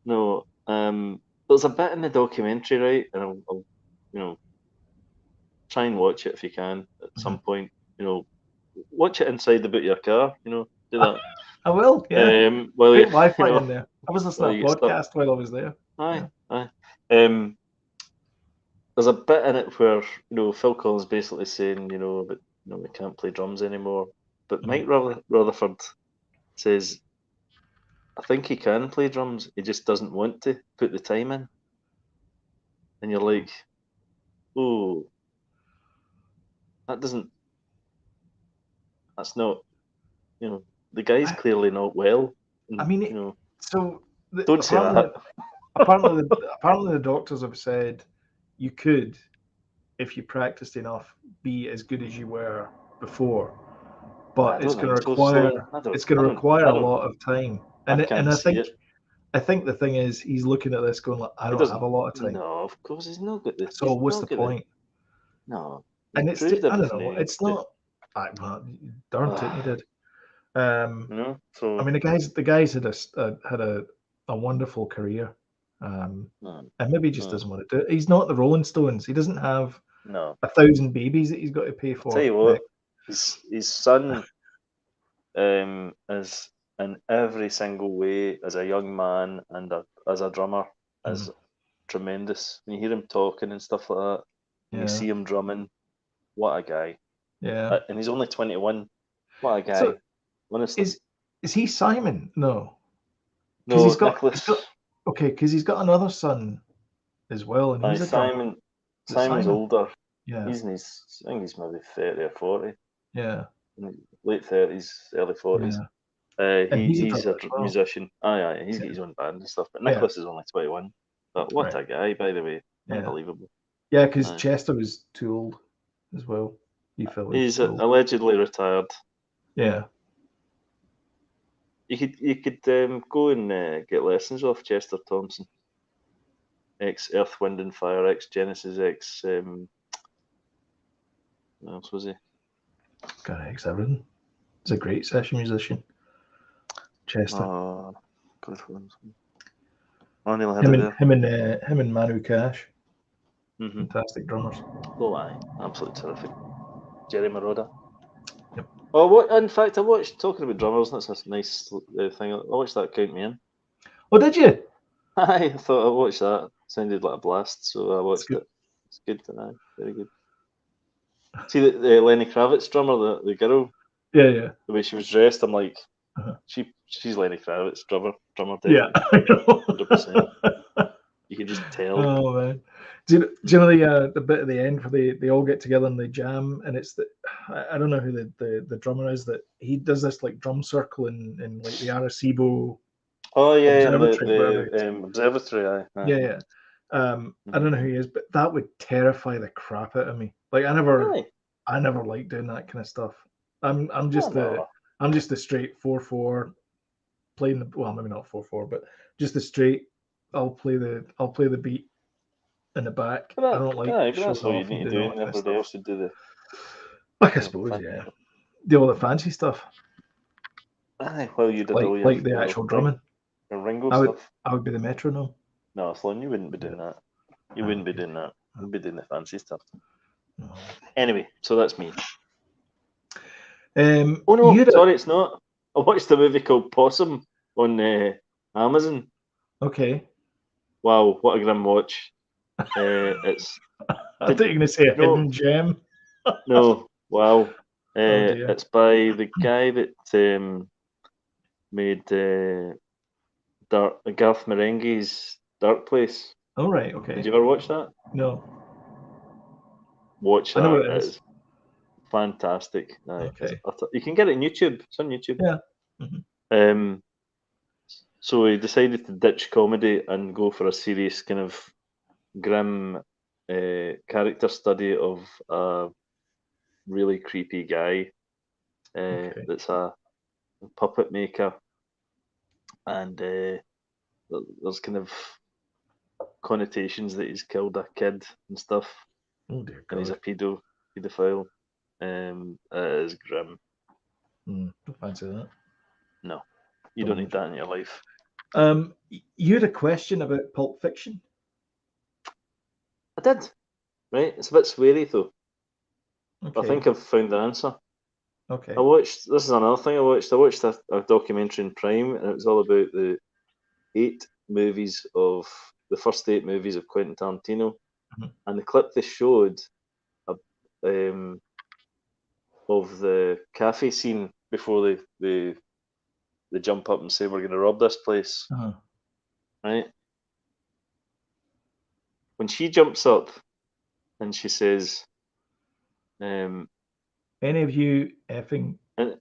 No, there's a bit in the documentary, right? And I'll try and watch it if you can at some point. Watch it inside the boot of your car. Do that. I will, yeah. While Great you, Wi-Fi in there. I was listening while to you a get stuck. podcast while I was there. Aye, aye. There's a bit in it where Phil Collins basically saying that we can't play drums anymore, but Mike Rutherford says, I think he can play drums. He just doesn't want to put the time in. And you're like, oh, that's not, the guy's clearly not well. And, I mean, so don't say that. Apparently, the doctors have said you could, if you practiced enough, be as good as you were before, but it's going to require a lot of time. And I think the thing is, he's looking at this going like, I don't have a lot of time. No, of course he's not got this. So what's the point? No, and it's I don't know. It's not. Darn tootin' he did. So I mean, the guys had a wonderful career, and maybe he just doesn't want to do it. He's not the Rolling Stones. He doesn't have 1,000 babies that he's got to pay for. I'll tell you what, his son is in every single way as a young man and as a drummer is tremendous. When you hear him talking and stuff like that, and you see him drumming, what a guy! Yeah, and he's only 21. What a guy! So, honestly, is he Simon? No, no, he's got Nicholas. Because he's got another son as well, and he's a drummer. Simon's older. Yeah, I think he's maybe 30 or 40. Yeah, late 30s, early 40s. Yeah. He's a musician. Aye, he's got his own band and stuff. But Nicholas is only 21. But what a guy, by the way. Unbelievable. Yeah, because Chester was too old as well. He's allegedly retired. Yeah. You could go and get lessons off Chester Thompson. Ex Earth, Wind and Fire, ex Genesis, ex what else was he? Got ex everything. He's a great session musician. Chester. Him and Manu Cash. Fantastic drummers. Oh, aye, absolutely terrific. Jerry Maroda. Yep. Oh, in fact, I watched, talking about drummers, that's a nice thing. I watched that Count Me In. Oh, did you? I thought I watched that. Sounded like a blast, so I watched it. It's good tonight. Very good. See the Lenny Kravitz drummer, the girl. Yeah. The way she was dressed, I'm like, she's Lenny Kravitz drummer. Yeah, I know. 100%. You can just tell. Oh man. Do you know the bit at the end where they all get together and they jam, and it's I don't know who the drummer is, that he does this like drum circle in like the Arecibo. Oh yeah, observatory, the observatory. Aye. Yeah. I don't know who he is, but that would terrify the crap out of me. Like I never like doing that kind of stuff. I'm just a straight 4/4 playing maybe not 4/4, but just a straight. I'll play the beat in the back. I don't like. But that's what you need to do, and everybody else should do the. I suppose, yeah. Do all the fancy stuff. Aye, well, you did like the actual drumming. Your Ringo stuff. I would be the metronome. No, Sloan, you wouldn't be doing that. You wouldn't be doing that. You'd be doing the fancy stuff. No. Anyway, so that's me. Oh no, sorry, it's not. I watched a movie called Possum on Amazon. Okay. Wow, what a grim watch. It's. I thought you were going to say a hidden gem. No, wow. It's by the guy that made Garth Marenghi's Dark Place. Oh right, Did okay. you ever watch that? No, Watch I know that. what it is. It's fantastic. Okay. You can get it on YouTube. It's on YouTube. Yeah. Mhm. Um, so he decided to ditch comedy and go for a serious kind of grim character study of a really creepy guy Okay. that's a puppet maker, and there's kind of connotations that he's killed a kid and stuff, Oh dear and he's a God. pedophile. It is grim. Don't fancy that. No, you don't need Don't. that in your life. You had a question about Pulp Fiction. I did, right? It's a bit sweary though. I Okay. think I've found the answer. Okay. I watched. This is another thing I watched. I watched a documentary in Prime, and it was all about the first 8 movies of Quentin Tarantino, Mhm. and the clip they showed uh, um, of the cafe scene before they jump up and say we're going to rob this place, Uh-huh. right? When she jumps up and she says, um, Any of you effing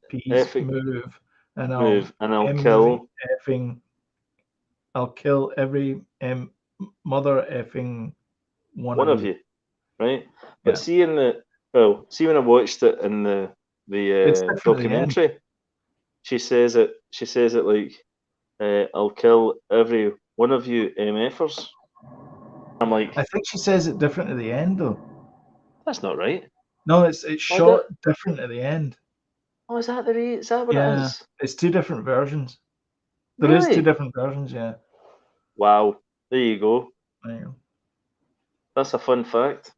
peas "Effing move, and I'll move, and I'll Emily kill effing. I'll kill every mother effing one one of of you. you," right? But Yeah. see when I watched it in It's the different at the end. documentary, she says it. She says it like, "I'll kill every one of you MFers." I'm like, I think she says it different at the end though. that's not right. No, it's Oh, that, shot different at the end. is that is that what it Yeah, is? it's two different versions. There is two Really? different versions. Yeah. Wow. There you go. There you go. That's a fun fact.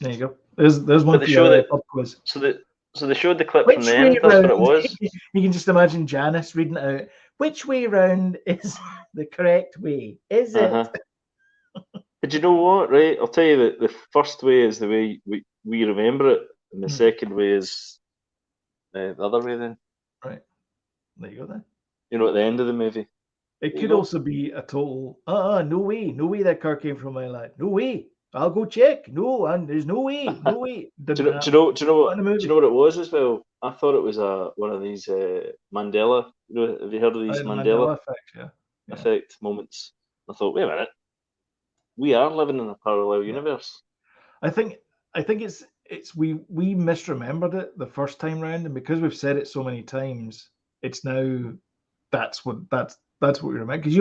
There you go. There's But one they for show your that pub quiz. so that so they showed the clip from the Which way end. That's what round? it was. You can just imagine Janice reading it out. Which way round is the correct way? Is Uh it? huh. But you know what? Right, I'll tell you that the first way is the way we remember it, and the Hmm, second way is the other way. Then right. There you go then. at the end of the movie. It There you could go. also be a total, no way, no way that car came from my lad. No way. I'll go check. No, and there's no way, no way. Didn't happen. Not in the Do you movie. know what it was as well? I thought it was one of these Mandela. Have you heard of these The Mandela Mandela effect, yeah. Yeah. effect moments? I thought, wait a minute, we are living in a parallel Yeah. universe. I think it's we misremembered it the first time round, and because we've said it so many times, it's now that's what we remember. Because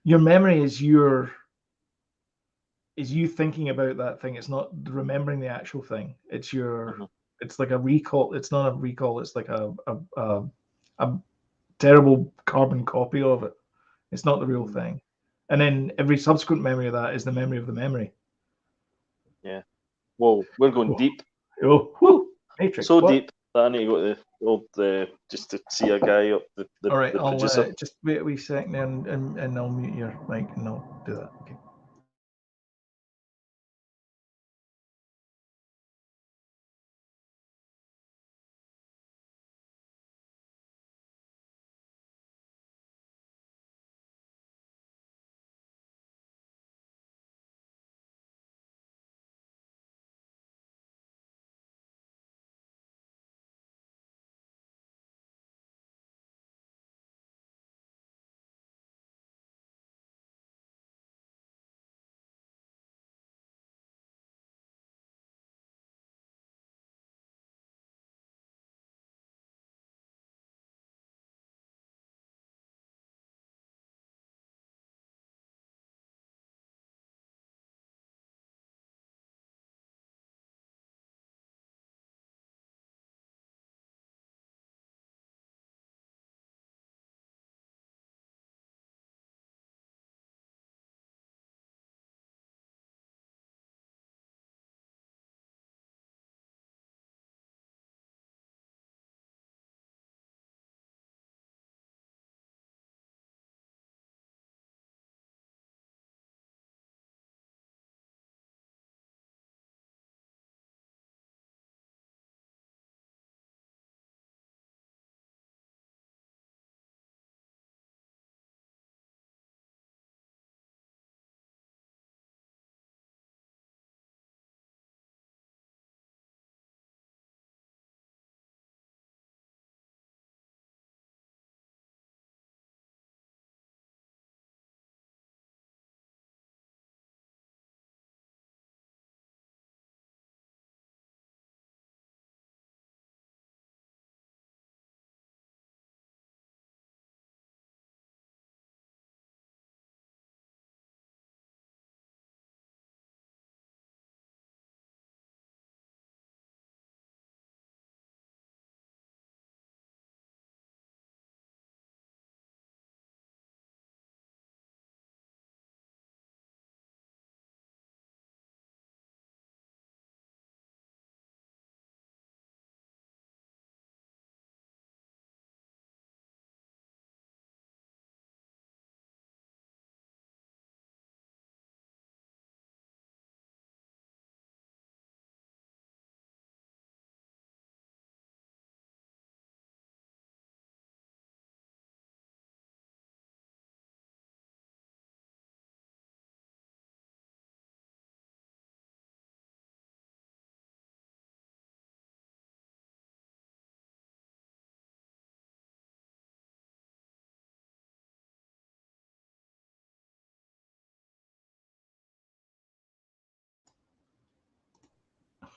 your memory is you thinking about that thing. It's not remembering the actual thing. Mhm. It's like a recall. It's not a recall. It's like a terrible carbon copy of it. It's not the real thing. And then every subsequent memory of that is the memory of the memory. Yeah. Whoa, we're going Oh, deep. oh Woo! Matrix. So What? deep that I need to go to the old just to see a guy up All right, the I'll producer. just wait a wee second and I'll mute your mic and I'll do that. Okay.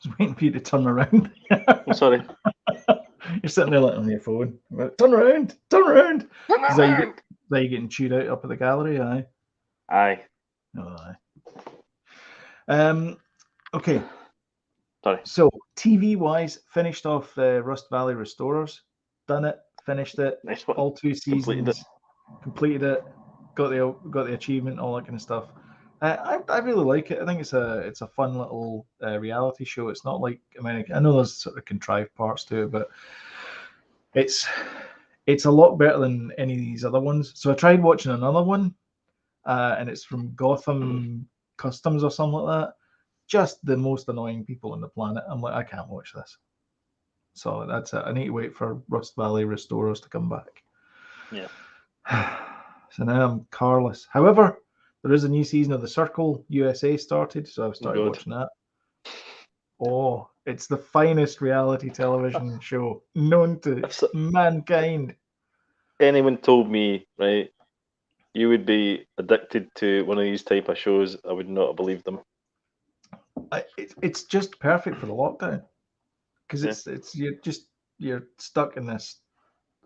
was waiting for you to turn around. I'm sorry. You're sitting there like on your phone. Turn around, turn around. Is that you getting chewed out up at the gallery? Aye. Aye. Oh, aye. Okay. Sorry. So TV wise, finished off Rust Valley Restorers. Done it. Finished it. Nice one. All 2 seasons. Completed it. Got the achievement. All that kind of stuff. I really like it. I think it's a fun little reality show. It's not like American. I know there's sort of contrived parts to it, but it's a lot better than any of these other ones. So I tried watching another one, and it's from Gotham Customs or something like that. Just the most annoying people on the planet. I'm like, I can't watch this. So that's it. I need to wait for Rust Valley Restorers to come back. Yeah. So now I'm carless. However, there is a new season of The Circle USA started, so I've started watching that. Oh, it's the finest reality television show known to mankind. Anyone told me, right, you would be addicted to one of these type of shows, I would not have believed them. It's just perfect for the lockdown because you're stuck in this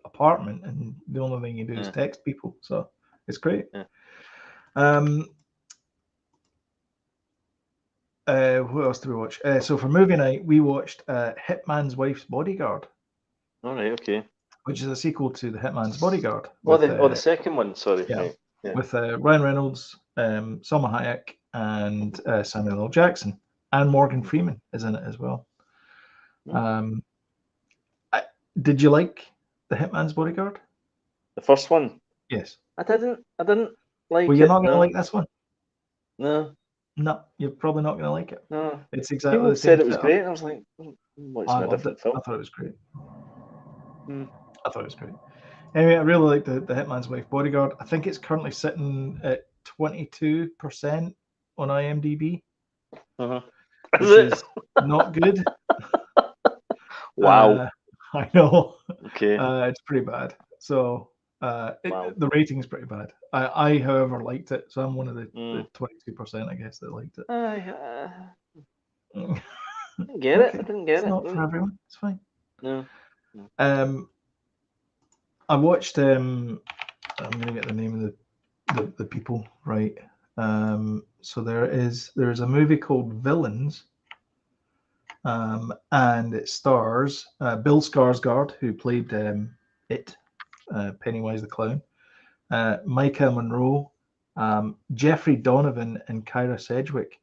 apartment and the only thing you do is text people, so it's great. What else do we watch? So for movie night, we watched Hitman's Wife's Bodyguard. All right, okay. Which is a sequel to The Hitman's Bodyguard. The second one, sorry. Yeah, right. Yeah. With Ryan Reynolds, Salma Hayek, and Samuel L. Jackson, and Morgan Freeman is in it as well. Did you like The Hitman's Bodyguard? The first one? Yes. I didn't like it. Well, you're not going to like this one? No. No, you're probably not going to like it. No. It's exactly People the same said it was setup. great, and I was like, what's a different film? I thought it was great. I thought it was great. Anyway, I really like the Hitman's Wife Bodyguard. I think it's currently sitting at 22% on IMDb. Which is not good. Wow. I know. Okay. It's pretty bad. So the rating's pretty bad. I, however, liked it. So I'm one of the 22%, I guess, that liked it. I didn't get it. I didn't get it's it. Not for everyone. It's fine. No. I watched. I'm gonna get the name of the people right. So there is a movie called Villains, and it stars Bill Skarsgård, who played it, Pennywise the Clown, Micah Monroe, Jeffrey Donovan, and Kyra Sedgwick.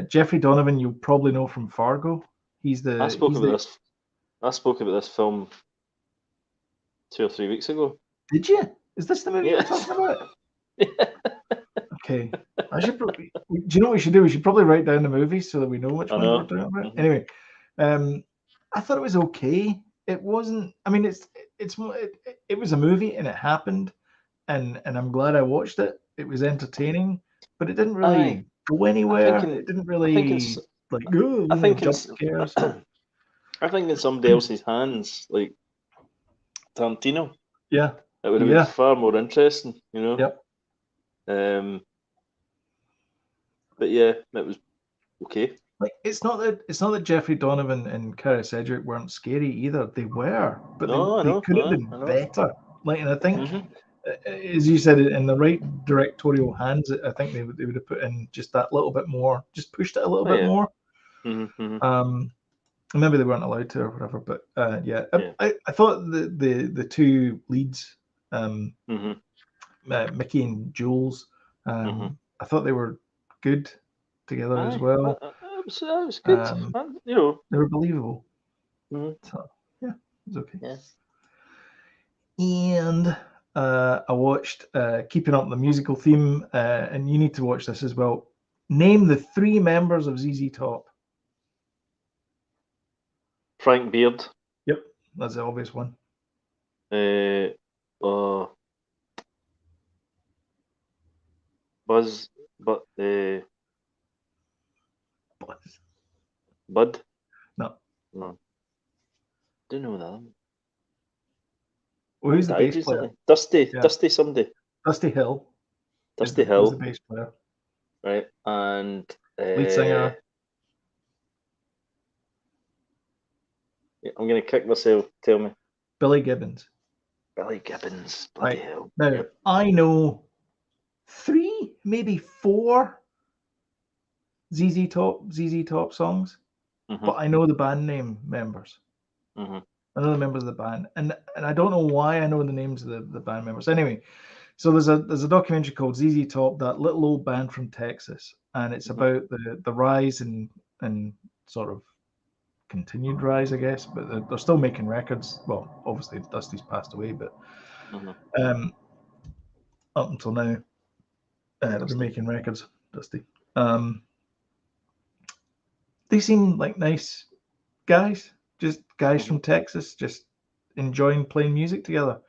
Jeffrey Donovan, you'll probably know from Fargo. I spoke about this film 2 or 3 weeks ago. Did you? Is this the movie you're talking about? Okay. I should probably. Do you know what we should do? We should probably write down the movie so that we know which one we're talking about. Anyway, I thought it was okay. It wasn't. I mean, it was a movie and it happened, and I'm glad I watched it. It was entertaining, but it didn't really go anywhere. It didn't really jump scares. I think in somebody else's hands, like Tarantino. Yeah. It would have been far more interesting, you know. Yep. But yeah, it was okay. Like it's not that Jeffrey Donovan and Kyra Sedgwick weren't scary either. They were, but they could have been better. Like, and I think, as you said, in the right directorial hands, I think they would have put in just that little bit more, just pushed it a little bit more. Maybe they weren't allowed to or whatever, but I thought the two leads, Mickey and Jules, I thought they were good together as well. That was good. You know, they were believable. So yeah, it was okay. Yeah. And I watched Keeping Up the Musical Theme, and you need to watch this as well. Name the 3 members of ZZ Top. Frank Beard. Yep, that's the obvious one. Buzz, Bud? No. Don't know that. Well, who's the bass player? Dusty somebody. Dusty Hill. Dusty Hill. Was the bass player. Right, and lead singer. I'm going to kick myself. Tell me. Billy Gibbons. Billy Gibbons. Bloody Right. hell. Now, Yep. I know 3, maybe 4 ZZ Top songs, but I know the band name members. I know the members of the band, and I don't know why I know the names of the band members. Anyway, so there's a documentary called ZZ Top, that little old band from Texas, and it's about the rise and sort of continued rise, I guess, but they're still making records. Well, obviously Dusty's passed away, but up until now, they've been making records. Dusty. They seem like nice guys, just guys from Texas, just enjoying playing music together.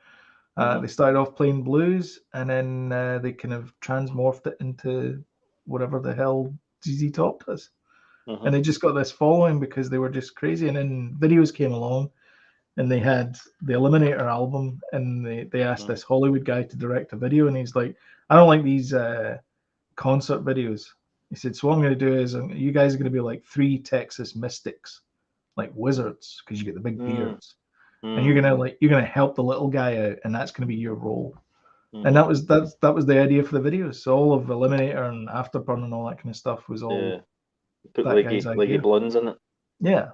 They started off playing blues, and then they kind of transmorphed it into whatever the hell ZZ Top does. And they just got this following because they were just crazy. And then videos came along, and they had the Eliminator album, and they asked this Hollywood guy to direct a video, and he's like, I don't like these concert videos. He said, so what I'm going to do is you guys are going to be like 3 Texas mystics, like wizards, because you get the big beards. And you're gonna help the little guy out, and that's gonna be your role. And that was the idea for the videos. So all of Eliminator and Afterburn and all that kind of stuff was all put that guy's idea. leggy blondes in it. Yeah,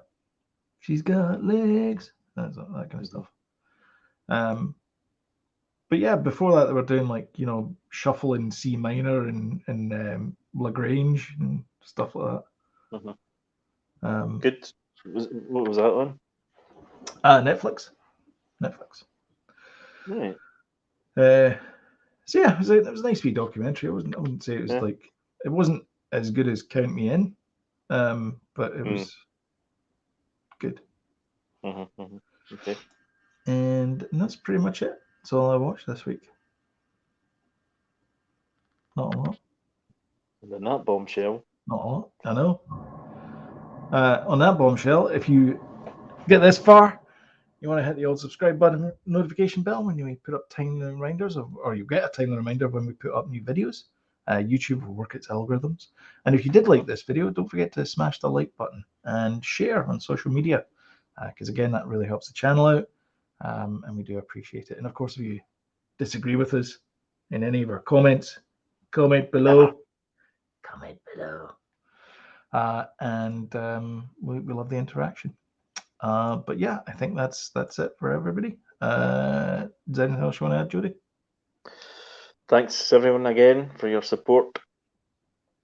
she's got legs. That kind of stuff. But yeah, before that they were doing like shuffle in C minor and Lagrange and stuff like that. Good. What was that on? Netflix. Right. So yeah, it was a nice wee documentary. I wouldn't say it was like, it wasn't as good as Count Me In, but it was good. Okay. And that's pretty much it. That's all I watched this week. Not a lot. And that bombshell. Not a lot. I know. On that bombshell, if you get this far, you want to hit the old subscribe button, notification bell when we put up timely reminders, or you get a timely reminder when we put up new videos. YouTube will work its algorithms. And if you did like this video, don't forget to smash the like button and share on social media, because again, that really helps the channel out, and we do appreciate it. And of course, if you disagree with us in any of our comments, comment below. And we love the interaction. But yeah, I think that's it for everybody. Is there anything else you want to add, Jody? Thanks everyone again for your support,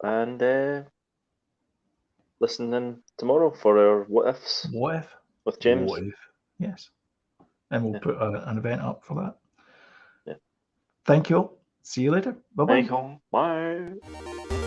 and listening tomorrow for our what ifs. What if? With James. What if? Yes. And we'll put an event up for that. Yeah. Thank you all. See you later. Bye-bye. Bye.